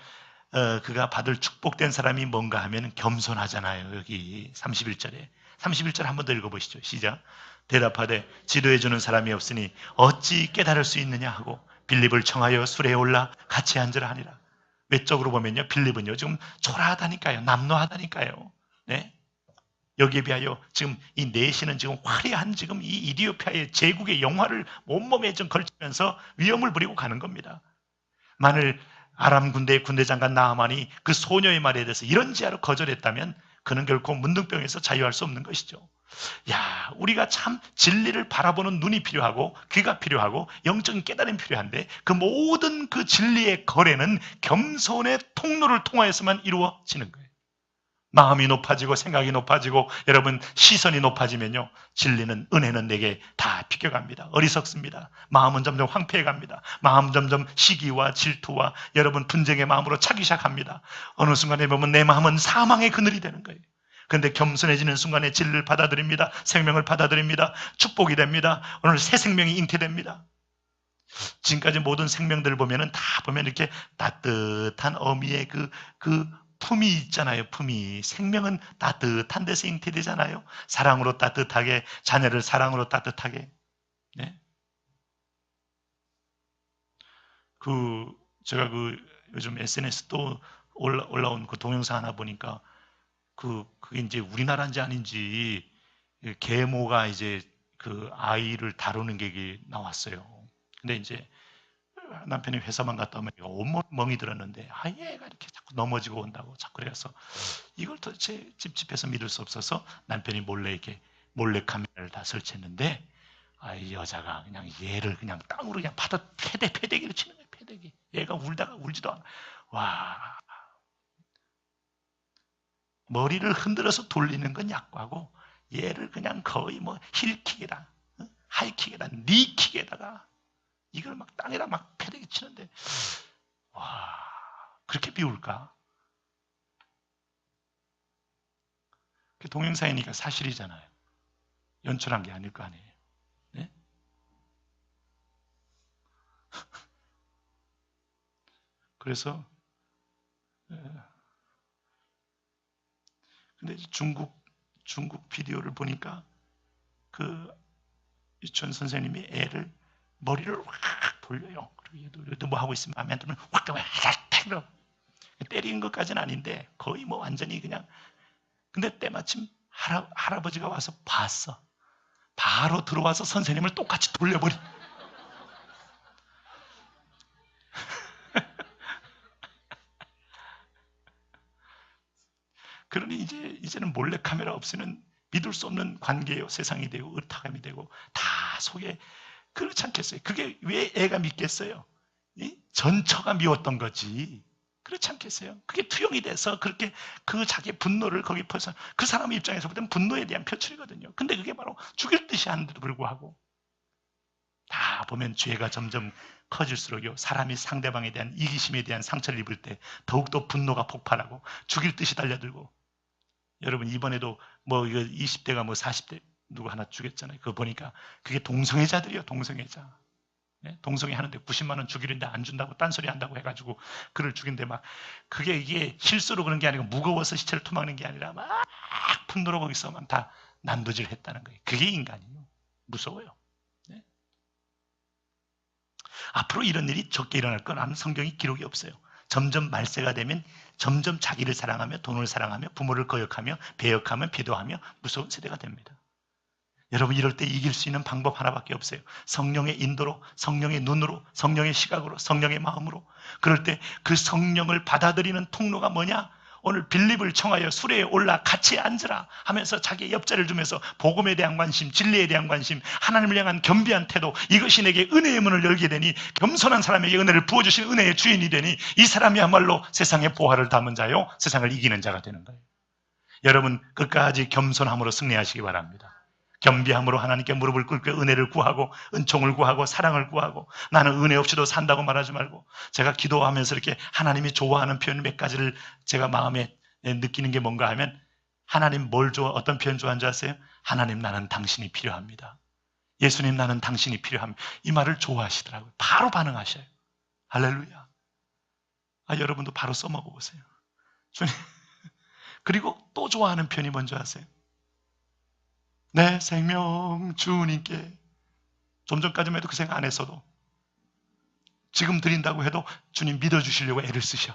그가 받을 축복된 사람이 뭔가 하면 겸손하잖아요. 여기 31절 한번 더 읽어보시죠. 시작. 대답하되 지도해주는 사람이 없으니 어찌 깨달을 수 있느냐 하고 빌립을 청하여 수레에 올라 같이 앉으라 하니라. 외적으로 보면요 빌립은요 지금 초라하다니까요. 남노하다니까요. 네? 여기에 비하여 지금 이 내시는 지금 화려한 지금 이 이디오피아의 제국의 영화를 온몸에 좀 걸치면서 위험을 부리고 가는 겁니다. 만일 아람 군대의 군대장관 나아만이 그 소녀의 말에 대해서 이런 지하로 거절했다면 그는 결코 문둥병에서 자유할 수 없는 것이죠. 야, 우리가 참 진리를 바라보는 눈이 필요하고 귀가 필요하고 영적인 깨달음이 필요한데 그 모든 그 진리의 거래는 겸손의 통로를 통하여서만 이루어지는 거예요. 마음이 높아지고 생각이 높아지고 여러분 시선이 높아지면요 진리는 은혜는 내게 다 비껴갑니다. 어리석습니다. 마음은 점점 황폐해갑니다. 마음은 점점 시기와 질투와 여러분 분쟁의 마음으로 차기 시작합니다. 어느 순간에 보면 내 마음은 사망의 그늘이 되는 거예요. 그런데 겸손해지는 순간에 진리를 받아들입니다. 생명을 받아들입니다. 축복이 됩니다. 오늘 새 생명이 잉태됩니다. 지금까지 모든 생명들을 보면은 다 보면 이렇게 따뜻한 어미의 그 품이 있잖아요. 품이. 생명은 따뜻한 데서 잉태되잖아요. 사랑으로 따뜻하게, 자녀를 사랑으로 따뜻하게. 네. 제가 요즘 SNS 또 올라온 그 동영상 하나 보니까 그게 이제 우리나라인지 아닌지 계모가 이제 그 아이를 다루는 게 나왔어요. 근데 이제 남편이 회사만 갔다 오면 온몸 멍이 들었는데 얘가 이렇게 자꾸 넘어지고 온다고 자꾸 그래서 이걸 도대체 찝찝해서 믿을 수 없어서 남편이 몰래 카메라를 다 설치했는데 이 여자가 그냥 얘를 그냥 땅으로 그냥 패대기를 치는 거예요. 패대기. 얘가 울다가 울지도 않아. 와, 머리를 흔들어서 돌리는 건 약과고 얘를 그냥 거의 뭐 힐킥에다 하이킥에다 니킥에다가 이걸 막 땅에다 막 패대기 치는데 와 그렇게 비울까? 동영상이니까 사실이잖아요. 연출한 게 아닐 거 아니에요. 네? 그래서 근데 중국 비디오를 보니까 그 유치원 선생님이 애를 머리를 확 돌려요. 그리고 얘도 뭐 하고 있으면 마음에 안 들면 확 때려. 때린 것까지는 아닌데 거의 뭐 완전히 그냥. 근데 때마침 할아버지가 와서 봤어. 바로 들어와서 선생님을 똑같이 돌려버린. 그러니 이제는 몰래카메라 없이는 믿을 수 없는 관계예요. 세상이 되고 의탁함이 되고 다 속에. 그렇지 않겠어요? 그게 왜 애가 믿겠어요? 전처가 미웠던 거지. 그렇지 않겠어요? 그게 투영이 돼서 그렇게 그 자기 분노를 거기 퍼서 그 사람 입장에서 볼 때는 분노에 대한 표출이거든요. 근데 그게 바로 죽일 듯이 하는데도 불구하고 다 보면 죄가 점점 커질수록요, 사람이 상대방에 대한 이기심에 대한 상처를 입을 때 더욱더 분노가 폭발하고 죽일 듯이 달려들고. 여러분 이번에도 뭐 이거 20대가 뭐 40대 누구 하나 죽였잖아요. 그거 보니까 그게 동성애자들이요. 동성애자. 동성애 하는데 90만 원 주기로인데 안 준다고 딴소리 한다고 해가지고 그를 죽인데 막 그게 이게 실수로 그런 게 아니고 무거워서 시체를 토막는 게 아니라 막 분노로 거기서 막 다 난도질 했다는 거예요. 그게 인간이에요. 무서워요. 네? 앞으로 이런 일이 적게 일어날 건 아무 성경이 기록이 없어요. 점점 말세가 되면 점점 자기를 사랑하며 돈을 사랑하며 부모를 거역하며 배역하며 비도하며 무서운 세대가 됩니다. 여러분 이럴 때 이길 수 있는 방법 하나밖에 없어요. 성령의 인도로, 성령의 눈으로, 성령의 시각으로, 성령의 마음으로. 그럴 때 그 성령을 받아들이는 통로가 뭐냐? 오늘 빌립을 청하여 수레에 올라 같이 앉으라 하면서 자기의 옆자리를 주면서 복음에 대한 관심, 진리에 대한 관심, 하나님을 향한 겸비한 태도, 이것이 내게 은혜의 문을 열게 되니 겸손한 사람에게 은혜를 부어주신 은혜의 주인이 되니 이 사람이야말로 세상의 보화를 담은 자요 세상을 이기는 자가 되는 거예요. 여러분 끝까지 겸손함으로 승리하시기 바랍니다. 겸비함으로 하나님께 무릎을 꿇고 은혜를 구하고 은총을 구하고 사랑을 구하고 나는 은혜 없이도 산다고 말하지 말고. 제가 기도하면서 이렇게 하나님이 좋아하는 표현 몇 가지를 제가 마음에 느끼는 게 뭔가 하면 하나님 어떤 표현 좋아하는 줄 아세요? 하나님 나는 당신이 필요합니다. 예수님 나는 당신이 필요합니다. 이 말을 좋아하시더라고요. 바로 반응하셔요. 할렐루야. 여러분도 바로 써먹어 보세요. 주님. 그리고 또 좋아하는 표현이 뭔지 아세요? 내 생명 주님께. 좀 전까지만 해도 그 생각 안 했어도 지금 드린다고 해도 주님 믿어주시려고 애를 쓰셔.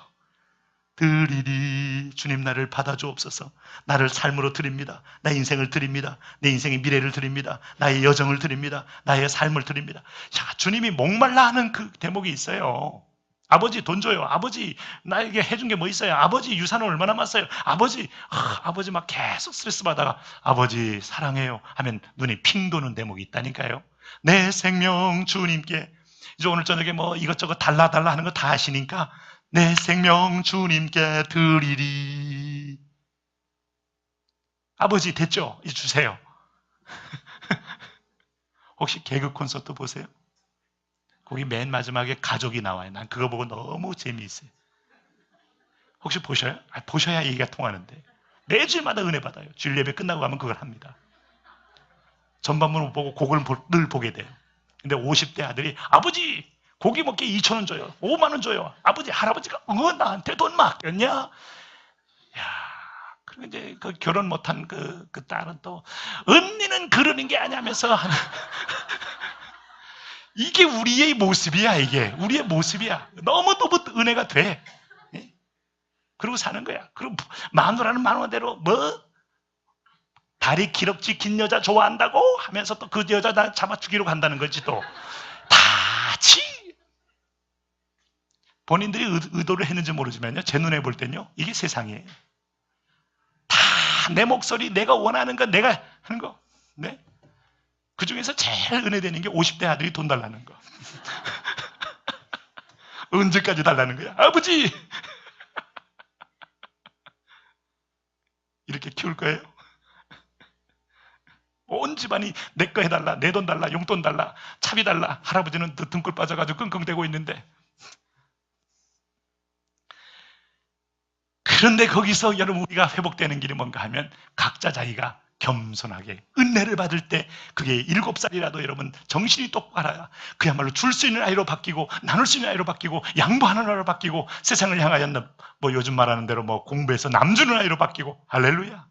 드리리 주님 나를 받아주옵소서. 나를 삶으로 드립니다. 내 인생을 드립니다. 내 인생의 미래를 드립니다. 나의 여정을 드립니다. 나의 삶을 드립니다. 자, 주님이 목말라 하는 그 대목이 있어요. 아버지 돈 줘요. 아버지 나에게 해준 게 뭐 있어요. 아버지 유산을 얼마나 많았어요. 아버지 막 계속 스트레스 받다가 아버지 사랑해요 하면 눈이 핑 도는 대목이 있다니까요. 내 생명 주님께. 이제 오늘 저녁에 뭐 이것저것 달라 하는 거 다 아시니까 내 생명 주님께 드리리. 아버지 됐죠? 이제 주세요. 혹시 개그 콘서트 보세요? 거기 맨 마지막에 가족이 나와요. 난 그거 보고 너무 재미있어요. 혹시 보셔요? 보셔야 얘기가 통하는데. 매주마다 은혜 받아요. 주일 예배 끝나고 가면 그걸 합니다. 전반부는 못 보고 그걸 늘 보게 돼요. 근데 50대 아들이 아버지 고기 먹게 2,000원 줘요. 5만 원 줘요. 아버지 할아버지가 나한테 돈 맡겼냐? 야, 그리고 이제 그 결혼 못한 그 딸은 또 언니는 그러는 게 아니면서 이게 우리의 모습이야. 이게 우리의 모습이야. 너무너무 은혜가 돼. 그러고 사는 거야. 그리고 마누라는 마누라대로 뭐 다리 기럭지 긴 여자 좋아한다고 하면서 또 그 여자 다 잡아 죽이러 간다는 거지. 또 다치 본인들이 의도를 했는지 모르지만요, 제 눈에 볼 때는요 이게 세상이에요. 다 내 목소리, 내가 원하는 거, 내가 하는 거. 네? 그 중에서 제일 은혜되는 게 50대 아들이 돈 달라는 거. 언제까지 달라는 거야? 아버지! 이렇게 키울 거예요? 온 집안이 내 거 해달라, 내 돈 달라, 용돈 달라, 차비 달라. 할아버지는 등골 빠져가지고 끙끙대고 있는데. 그런데 거기서 여러분 우리가 회복되는 길이 뭔가 하면 각자 자기가 겸손하게 은혜를 받을 때 그게 7살이라도 여러분 정신이 똑바라야 그야말로 줄 수 있는 아이로 바뀌고 나눌 수 있는 아이로 바뀌고 양보하는 아이로 바뀌고 세상을 향하여 뭐 요즘 말하는 대로 뭐 공부해서 남주는 아이로 바뀌고 할렐루야.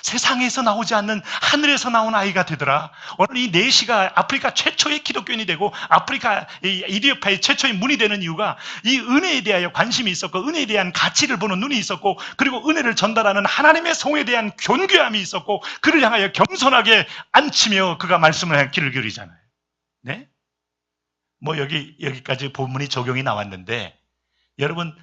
세상에서 나오지 않는 하늘에서 나온 아이가 되더라. 오늘 이 내시가 아프리카 최초의 기독교인이 되고 아프리카 이디오피아의 최초의 문이 되는 이유가 이 은혜에 대하여 관심이 있었고 은혜에 대한 가치를 보는 눈이 있었고 그리고 은혜를 전달하는 하나님의 성에 대한 견고함이 있었고 그를 향하여 겸손하게 앉히며 그가 말씀을 할 길을 기울이잖아요. 네? 뭐 여기까지 본문이 적용이 나왔는데 여러분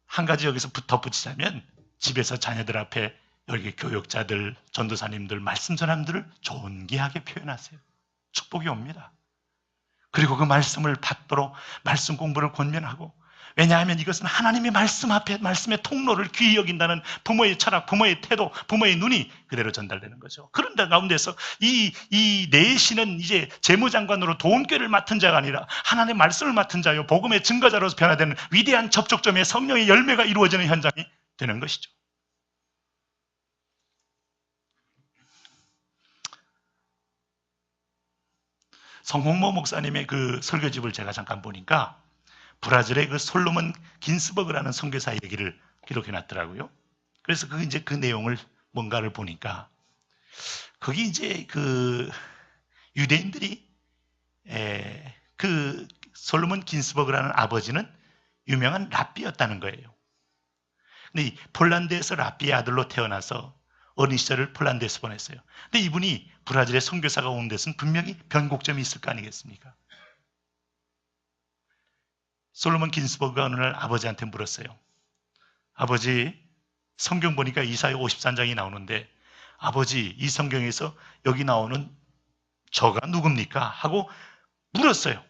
한 가지 여기서 덧붙이자면 집에서 자녀들 앞에 여기 교육자들, 전도사님들, 말씀 전함들을 존귀하게 표현하세요. 축복이 옵니다. 그리고 그 말씀을 받도록 말씀 공부를 권면하고 왜냐하면 이것은 하나님의 말씀 앞에 말씀의 통로를 귀히 여긴다는 부모의 철학, 부모의 태도, 부모의 눈이 그대로 전달되는 거죠. 그런데 가운데서 이 내시는 이제 재무장관으로 도움교를 맡은 자가 아니라 하나님의 말씀을 맡은 자요 복음의 증거자로서 변화되는 위대한 접촉점의 성령의 열매가 이루어지는 현장이 되는 것이죠. 성홍모 목사님의 그 설교집을 제가 잠깐 보니까 브라질의 그 솔로몬 긴스버그라는 선교사 얘기를 기록해 놨더라고요. 그래서 그 내용을 뭔가를 보니까 거기 이제 그 유대인들이 그 솔로몬 긴스버그라는 아버지는 유명한 랍비였다는 거예요. 근데 이 폴란드에서 랍비의 아들로 태어나서 어린 시절을 폴란드에서 보냈어요. 근데 이분이 브라질의 선교사가 온 데서는 분명히 변곡점이 있을 거 아니겠습니까? 솔로몬 긴스버그가 어느 날 아버지한테 물었어요. 아버지, 성경 보니까 이사야 53장이 나오는데 아버지, 이 성경에서 여기 나오는 저가 누굽니까? 하고 물었어요.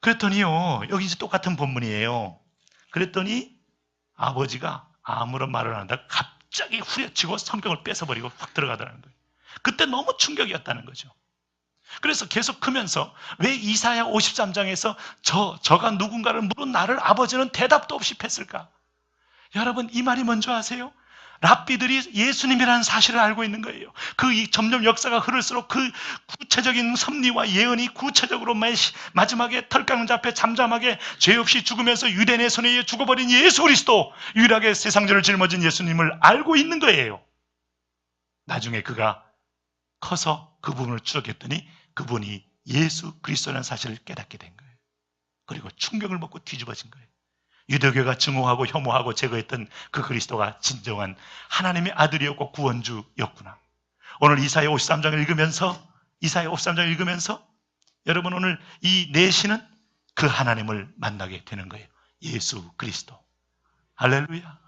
그랬더니요, 여기 이제 똑같은 본문이에요. 그랬더니 아버지가 아무런 말을 안 한다고 갑자기 후려치고 성경을 뺏어버리고 확 들어가더라는 거예요. 그때 너무 충격이었다는 거죠. 그래서 계속 크면서 왜 이사야 53장에서 저가 누군가를 물은 나를 아버지는 대답도 없이 뺐을까? 여러분 이 말이 뭔지 아세요? 랍비들이 예수님이라는 사실을 알고 있는 거예요. 점점 역사가 흐를수록 그 구체적인 섭리와 예언이 구체적으로 마지막에 털깎는 앞에 잠잠하게 죄 없이 죽으면서 유대인의 손에 의해 죽어버린 예수 그리스도, 유일하게 세상죄를 짊어진 예수님을 알고 있는 거예요. 나중에 그가 커서 그 부분을 추적했더니 그분이 예수 그리스도라는 사실을 깨닫게 된 거예요. 그리고 충격을 먹고 뒤집어진 거예요. 유대교가 증오하고 혐오하고 제거했던 그 그리스도가 진정한 하나님의 아들이었고 구원주였구나. 오늘 이사야 53장을 읽으면서 여러분 오늘 이 내시는 그 하나님을 만나게 되는 거예요. 예수 그리스도. 할렐루야.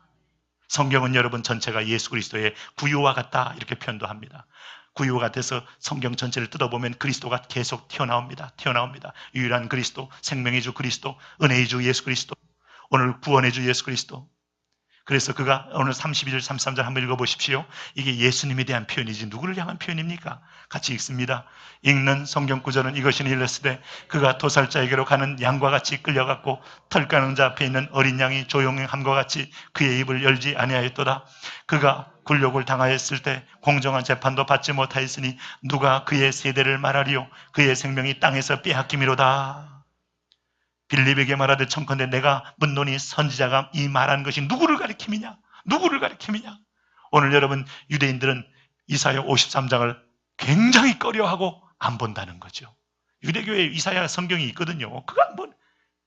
성경은 여러분 전체가 예수 그리스도의 구유와 같다 이렇게 표현도 합니다. 구유와 같아서 성경 전체를 뜯어보면 그리스도가 계속 튀어나옵니다. 유일한 그리스도, 생명의 주 그리스도, 은혜의 주 예수 그리스도, 오늘 구원의 주 예수 그리스도. 그래서 그가 오늘 32절 33절 한번 읽어보십시오. 이게 예수님에 대한 표현이지 누구를 향한 표현입니까? 같이 읽습니다. 읽는 성경 구절은 이것이니 일렀으되 그가 도살자에게로 가는 양과 같이 끌려갔고 털까는 자 앞에 있는 어린 양이 조용함과 같이 그의 입을 열지 아니하였도다. 그가 굴욕을 당하였을 때 공정한 재판도 받지 못하였으니 누가 그의 세대를 말하리요? 그의 생명이 땅에서 빼앗김이로다. 빌립에게 말하되 청컨대 내가 묻노니 선지자가 이 말한 것이 누구를 가리킴이냐? 오늘 여러분 유대인들은 이사야 53장을 굉장히 꺼려하고 안 본다는 거죠. 유대교에 이사야 성경이 있거든요. 그거 안 본.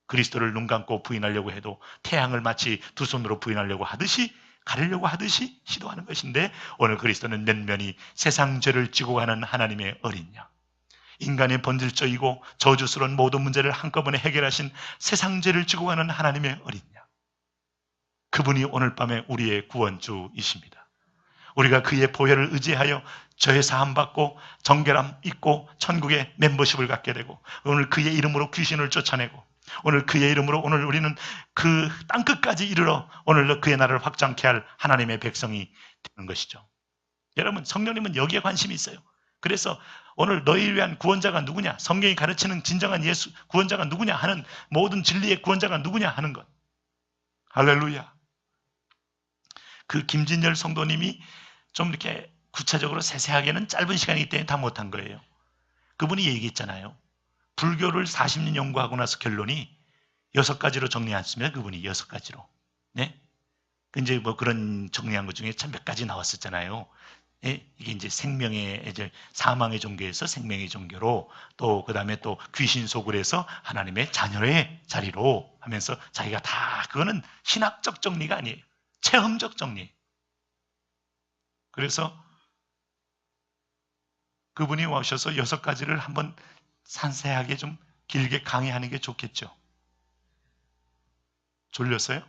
그리스도를 눈 감고 부인하려고 해도 태양을 마치 두 손으로 부인하려고 하듯이 가리려고 하듯이 시도하는 것인데 오늘 그리스도는 면면이 세상 죄를 지고 가는 하나님의 어린 양. 인간의 본질적이고 저주스러운 모든 문제를 한꺼번에 해결하신 세상 죄를 지고 가는 하나님의 어린 양. 그분이 오늘 밤에 우리의 구원주이십니다. 우리가 그의 보혈을 의지하여 죄 사함 받고 정결함 있고 천국의 멤버십을 갖게 되고 오늘 그의 이름으로 귀신을 쫓아내고 오늘 그의 이름으로 오늘 우리는 그 땅끝까지 이르러 오늘 그의 나라를 확장케 할 하나님의 백성이 되는 것이죠. 여러분 성령님은 여기에 관심이 있어요. 그래서 오늘 너희를 위한 구원자가 누구냐? 성경이 가르치는 진정한 예수 구원자가 누구냐 하는 모든 진리의 구원자가 누구냐 하는 것. 할렐루야. 그 김진열 성도님이 좀 이렇게 구체적으로 세세하게는 짧은 시간이기 때문에 다 못한 거예요. 그분이 얘기했잖아요. 불교를 40년 연구하고 나서 결론이 6가지로 정리했습니다. 그분이 6가지로. 네? 이제 뭐 그런 정리한 것 중에 참 몇 가지 나왔었잖아요. 예, 이게 이제 이제 사망의 종교에서 생명의 종교로, 또 그다음에 또 귀신 속을 해서 하나님의 자녀의 자리로 하면서 자기가 다, 그거는 신학적 정리가 아니에요. 체험적 정리. 그래서 그분이 오셔서 6가지를 한번 상세하게 좀 길게 강의하는 게 좋겠죠. 졸렸어요?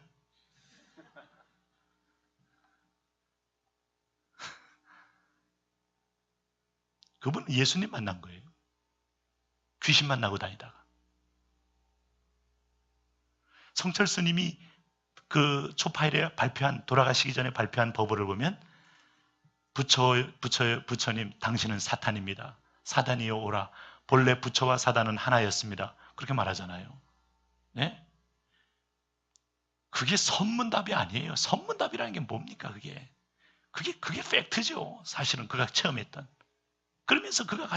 그분은 예수님 만난 거예요. 귀신 만나고 다니다가. 성철 스님이 그 초파일에 돌아가시기 전에 발표한 법을 보면, 부처님, 당신은 사탄입니다. 사단이여 오라. 본래 부처와 사단은 하나였습니다. 그렇게 말하잖아요. 네? 그게 선문답이 아니에요. 선문답이라는 게 뭡니까, 그게? 그게 팩트죠. 사실은 그가 체험했던. 그러면서 그가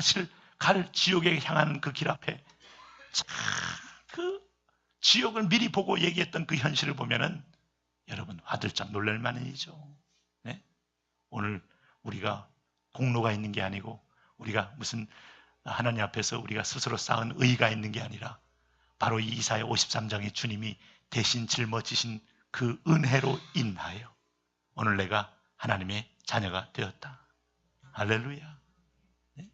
갈 지옥에 향하는 그 길 앞에, 그 지옥을 미리 보고 얘기했던 그 현실을 보면은 여러분 화들짝 놀랄 만이죠. 네? 오늘 우리가 공로가 있는 게 아니고, 우리가 무슨 하나님 앞에서 우리가 스스로 쌓은 의가 있는 게 아니라, 바로 이 이사야 53장의 주님이 대신 짊어지신 그 은혜로 인하여 오늘 내가 하나님의 자녀가 되었다. 할렐루야. 네?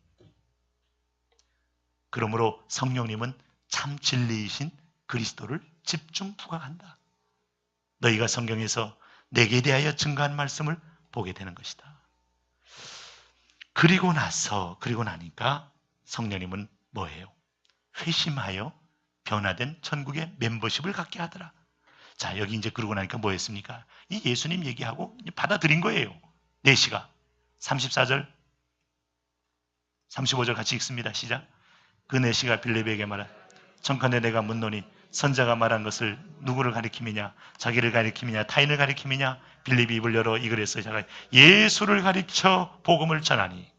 그러므로 성령님은 참 진리이신 그리스도를 집중 부각한다. 너희가 성경에서 내게 대하여 증거한 말씀을 보게 되는 것이다. 그리고 나니까 성령님은 뭐예요? 회심하여 변화된 천국의 멤버십을 갖게 하더라. 자, 여기 이제 그러고 나니까 뭐였습니까? 이 예수님 얘기하고 받아들인 거예요. 4시가. 34절, 35절 같이 읽습니다. 시작. 그 4시가 빌립에게 말하, 청컨대 내가 묻노니 선자가 말한 것을 누구를 가리킴이냐? 자기를 가리킴이냐? 타인을 가리킴이냐? 빌립이 입을 열어 이글에서 자가 예수를 가리켜 복음을 전하니.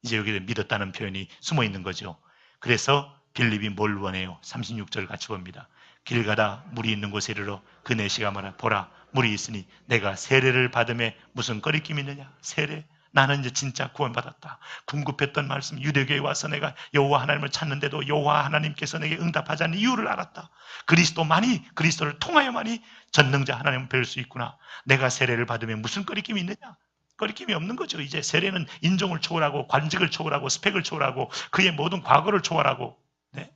이제 여기에 믿었다는 표현이 숨어 있는 거죠. 그래서 빌립이 뭘 원해요? 36절 같이 봅니다. 길 가다 물이 있는 곳에 이르러 그 4시가 말하, 보라 물이 있으니 내가 세례를 받음에 무슨 거리낌이 있느냐? 세례. 나는 이제 진짜 구원받았다. 궁급했던 말씀, 유대교에 와서 내가 여호와 하나님을 찾는데도 여호와 하나님께서 내게 응답하지 않는 이유를 알았다. 그리스도를 통하여만이 전능자 하나님을 뵐 수 있구나. 내가 세례를 받으면 무슨 거리낌이 있느냐? 거리낌이 없는 거죠. 이제 세례는 인종을 초월하고 관직을 초월하고 스펙을 초월하고 그의 모든 과거를 초월하고. 네?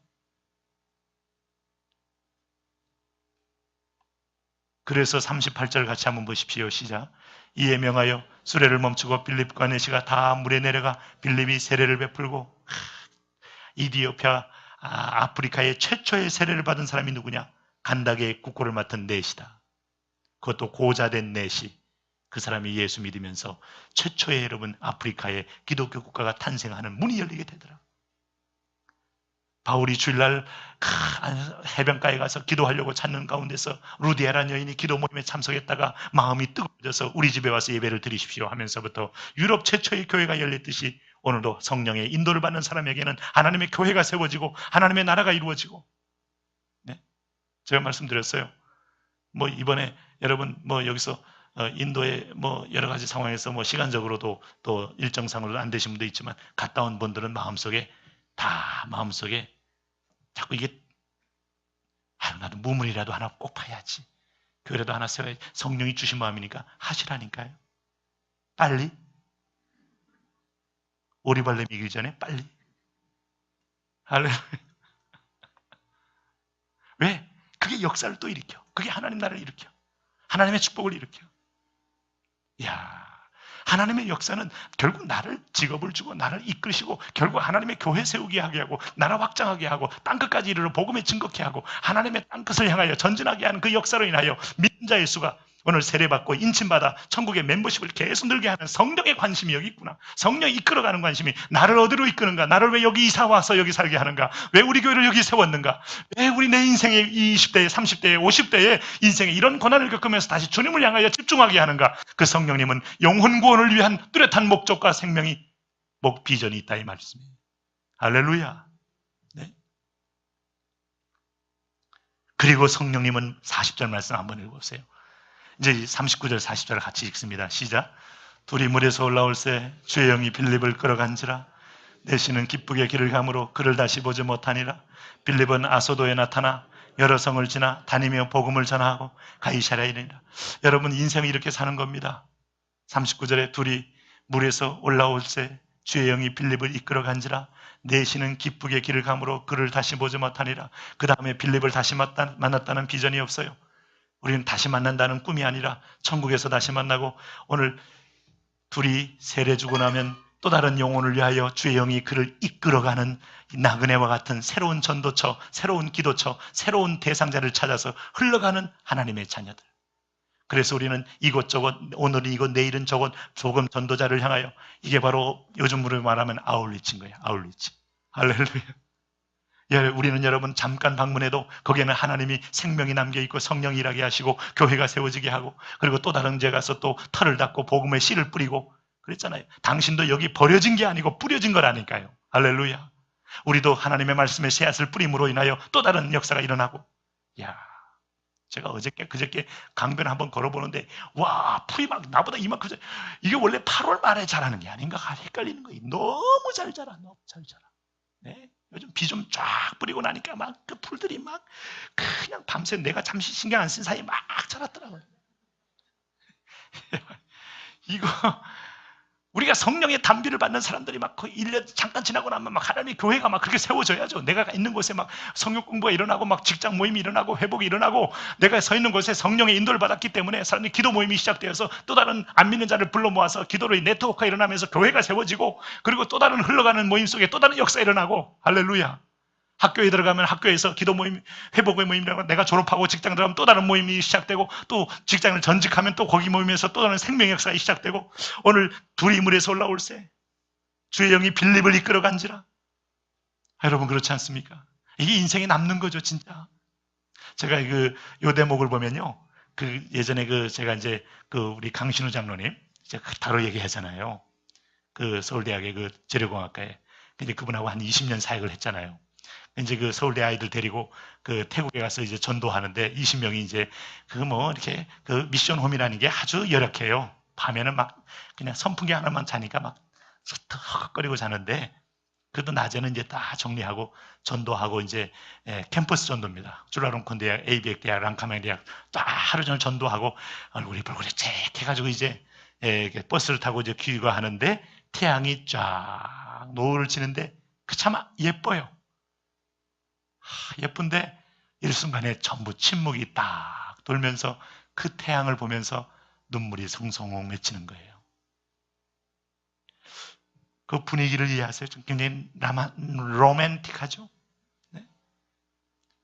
그래서 38절 같이 한번 보십시오. 시작. 이에 명하여 수레를 멈추고 빌립과 네시가 다 물에 내려가 빌립이 세례를 베풀고. 이디오피아, 아프리카의 최초의 세례를 받은 사람이 누구냐? 간다게의 국고를 맡은 네시다. 그것도 고자된 네시. 그 사람이 예수 믿으면서 최초의 여러분 아프리카의 기독교 국가가 탄생하는 문이 열리게 되더라. 바울이 주일날 해변가에 가서 기도하려고 찾는 가운데서 루디아라는 여인이 기도 모임에 참석했다가 마음이 뜨거워져서 우리 집에 와서 예배를 드리십시오 하면서부터 유럽 최초의 교회가 열렸듯이 오늘도 성령의 인도를 받는 사람에게는 하나님의 교회가 세워지고 하나님의 나라가 이루어지고. 네? 제가 말씀드렸어요. 뭐 이번에 여러분 뭐 여기서 인도의 뭐 여러 가지 상황에서 뭐 시간적으로도 또 일정상으로도 안 되신 분도 있지만 갔다 온 분들은 마음속에 자꾸 이게 나도 무물이라도 하나 꼭 파야지. 교회라도 하나 세워야지. 성령이 주신 마음이니까 하시라니까요. 빨리. 오리발레 미기 전에 빨리. 할렐루야. 왜? 그게 역사를 또 일으켜. 그게 하나님 나라를 일으켜. 하나님의 축복을 일으켜. 이야, 하나님의 역사는 결국 나를 직업을 주고 나를 이끄시고 결국 하나님의 교회 세우게 하게 하고 나라 확장하게 하고 땅끝까지 이르러 복음에 증거케 하고 하나님의 땅끝을 향하여 전진하게 하는 그 역사로 인하여 믿는 자의 수가 오늘 세례받고 인침받아 천국의 멤버십을 계속 늘게 하는 성령의 관심이 여기 있구나. 성령이 이끌어가는 관심이 나를 어디로 이끄는가? 나를 왜 여기 이사 와서 여기 살게 하는가? 왜 우리 교회를 여기 세웠는가? 왜 우리 내 인생의 20대에 30대에 50대에 인생에 이런 고난을 겪으면서 다시 주님을 향하여 집중하게 하는가? 그 성령님은 영혼 구원을 위한 뚜렷한 목적과 생명이 비전이 있다 이 말씀이에요. 할렐루야. 네. 그리고 성령님은 40절 말씀 한번 읽어보세요. 이제 39절 40절 같이 읽습니다. 시작. 둘이 물에서 올라올새 주의 영이 빌립을 끌어간지라. 내시는 기쁘게 길을 가므로 그를 다시 보지 못하니라. 빌립은 아소도에 나타나 여러 성을 지나 다니며 복음을 전하고 가이사랴에 이르니라. 여러분, 인생이 이렇게 사는 겁니다. 39절에 둘이 물에서 올라올새 주의 영이 빌립을 이끌어 간지라. 내시는 기쁘게 길을 가므로 그를 다시 보지 못하니라. 그 다음에 빌립을 다시 만났다는 비전이 없어요. 우리는 다시 만난다는 꿈이 아니라 천국에서 다시 만나고, 오늘 둘이 세례 주고 나면 또 다른 영혼을 위하여 주의 영이 그를 이끌어가는 나그네와 같은 새로운 전도처, 새로운 기도처, 새로운 대상자를 찾아서 흘러가는 하나님의 자녀들. 그래서 우리는 이곳저곳, 오늘은 이곳, 내일은 저곳, 조금 전도자를 향하여, 이게 바로 요즘으로 말하면 아울리치인 거예요. 아울리치. 할렐루야. 우리는 여러분 잠깐 방문해도 거기에는 하나님이 생명이 남겨있고 성령이 일하게 하시고 교회가 세워지게 하고, 그리고 또 다른 데 가서 또 털을 닦고 복음의 씨를 뿌리고 그랬잖아요. 당신도 여기 버려진 게 아니고 뿌려진 거라니까요. 할렐루야. 우리도 하나님의 말씀의 씨앗을 뿌림으로 인하여 또 다른 역사가 일어나고. 야, 제가 그저께 강변 한번 걸어보는데, 와, 풀이 막 나보다 이만큼, 이게 원래 8월 말에 자라는 게 아닌가 헷갈리는 거예요. 너무 잘 자라, 너무 잘 자라. 네? 요즘 비 좀 쫙 뿌리고 나니까 막 그 풀들이 막 그냥 밤새 내가 잠시 신경 안 쓴 사이에 막 자랐더라고요. 이거 우리가 성령의 담비를 받는 사람들이 막 거의 1년 잠깐 지나고 나면 막 하나님의 교회가 막 그렇게 세워져야죠. 내가 있는 곳에 막 성역 공부가 일어나고 막 직장 모임이 일어나고 회복이 일어나고, 내가 서 있는 곳에 성령의 인도를 받았기 때문에 사람들이 기도 모임이 시작되어서 또 다른 안 믿는 자를 불러 모아서 기도로 네트워크가 일어나면서 교회가 세워지고, 그리고 또 다른 흘러가는 모임 속에 또 다른 역사가 일어나고. 할렐루야. 학교에 들어가면 학교에서 기도 모임, 회복의 모임이라고, 내가 졸업하고 직장 들어가면 또 다른 모임이 시작되고, 또 직장을 전직하면 또 거기 모임에서 또 다른 생명 역사가 시작되고, 오늘 둘이 물에서 올라올새 주의 영이 빌립을 이끌어 간지라. 여러분, 그렇지 않습니까? 이게 인생에 남는 거죠, 진짜. 제가 요 대목을 보면요, 예전에 제가 이제 우리 강신우 장로님 제가 바로 얘기하잖아요. 서울대학의 재료공학과에. 근데 그분하고 한 20년 사역을 했잖아요. 이제 서울대 아이들 데리고 태국에 가서 이제 전도하는데, 20명이 이제 이렇게 미션 홈이라는 게 아주 열악해요. 밤에는 막 그냥 선풍기 하나만 자니까 막 헉헉거리고 자는데, 그래도 낮에는 이제 다 정리하고 전도하고, 이제 캠퍼스 전도입니다. 줄라롱콘 대학, ABEC 대학, 랑카맹 대학 딱 하루 종일 전도하고, 얼굴이 쬐해가지고 이제 버스를 타고 이제 귀가하는데, 태양이 쫙 노을을 지는데 참 예뻐요. 예쁜데 일순간에 전부 침묵이 딱 돌면서 그 태양을 보면서 눈물이 송송 맺히는 거예요. 그 분위기를 이해하세요? 굉장히 로맨틱하죠? 네?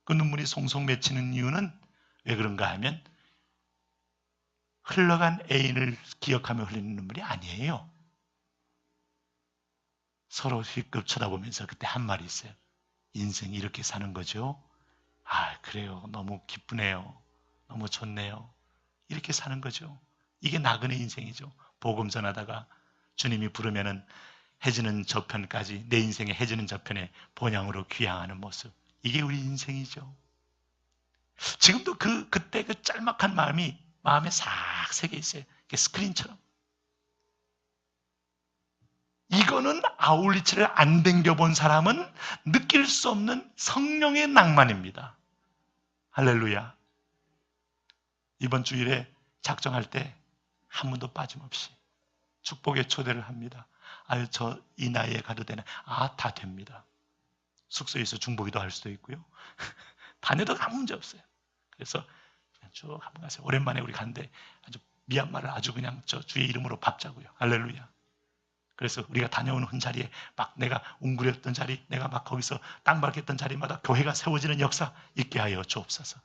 그 눈물이 송송 맺히는 이유는 왜 그런가 하면, 흘러간 애인을 기억하며 흘리는 눈물이 아니에요. 서로 휘급 쳐다보면서 그때 한 말이 있어요. 인생이 이렇게 사는 거죠. 아, 그래요. 너무 기쁘네요. 너무 좋네요. 이렇게 사는 거죠. 이게 나그네 인생이죠. 복음 전하다가 주님이 부르면은 해지는 저편까지, 내 인생의 해지는 저편에 본향으로 귀향하는 모습. 이게 우리 인생이죠. 지금도 그때 짤막한 마음이 마음에 싹 새겨 있어요. 스크린처럼. 이거는 아울리치를 안 댕겨본 사람은 느낄 수 없는 성령의 낭만입니다. 할렐루야. 이번 주일에 작정할 때 한 번도 빠짐없이 축복의 초대를 합니다. 아유, 저 이 나이에 가도 되나? 다 됩니다. 숙소에서 중보기도 할 수도 있고요. 다녀도 아무 문제 없어요. 그래서 쭉 한번 가세요. 오랜만에 우리 갔는데 아주 미얀마를 아주 그냥 주의 이름으로 밟자고요. 할렐루야. 그래서 우리가 다녀오는 자리에 막 내가 웅그렸던 자리, 내가 막 거기서 땅 밟겠던 자리마다 교회가 세워지는 역사 있게 하여 주옵소서.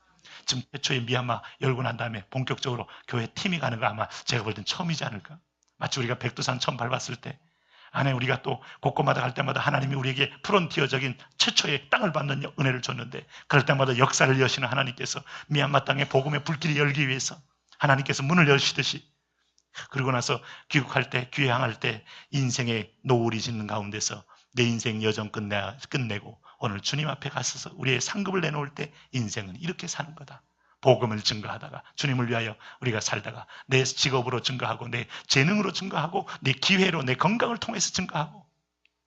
지금 최초의 미얀마 열고 난 다음에 본격적으로 교회 팀이 가는 거 아마 제가 볼 땐 처음이지 않을까? 마치 우리가 백두산 처음 밟았을 때 안에 우리가 또 곳곳마다 갈 때마다 하나님이 우리에게 프론티어적인 최초의 땅을 받는 은혜를 줬는데, 그럴 때마다 역사를 여시는 하나님께서 미얀마 땅에 복음의 불길이 열기 위해서 하나님께서 문을 여시듯이, 그리고 나서 귀국할 때, 귀향할 때 인생의 노을이 짓는 가운데서 내 인생 여정 끝내고 오늘 주님 앞에 가서서 우리의 상급을 내놓을 때 인생은 이렇게 사는 거다. 복음을 증거하다가 주님을 위하여 우리가 살다가 내 직업으로 증거하고 내 재능으로 증거하고 내 기회로 내 건강을 통해서 증거하고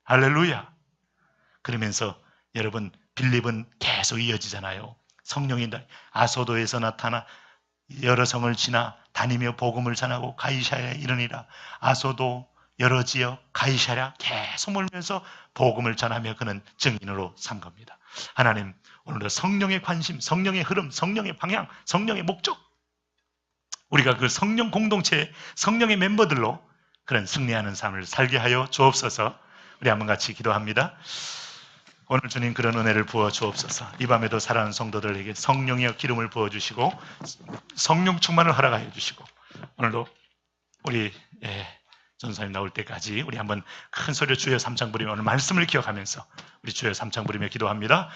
할렐루야. 그러면서 여러분 빌립은 계속 이어지잖아요. 성령이 아소도에서 나타나 여러 성을 지나 다니며 복음을 전하고 가이사랴에 이르니라. 아소도 여러 지역 가이사랴 계속 몰면서 복음을 전하며 그는 증인으로 산 겁니다. 하나님 오늘도 성령의 관심, 성령의 흐름, 성령의 방향, 성령의 목적, 우리가 그 성령 공동체, 성령의 멤버들로 그런 승리하는 삶을 살게 하여 주옵소서. 우리 한번 같이 기도합니다. 오늘 주님 그런 은혜를 부어 주옵소서. 이 밤에도 사랑하는 성도들에게 성령의 기름을 부어주시고 성령 충만을 허락하여 주시고 오늘도 우리 전사님 나올 때까지 우리 한번 큰 소리로 주여 삼창 부리며 오늘 말씀을 기억하면서 우리 주여 삼창 부리며 기도합니다.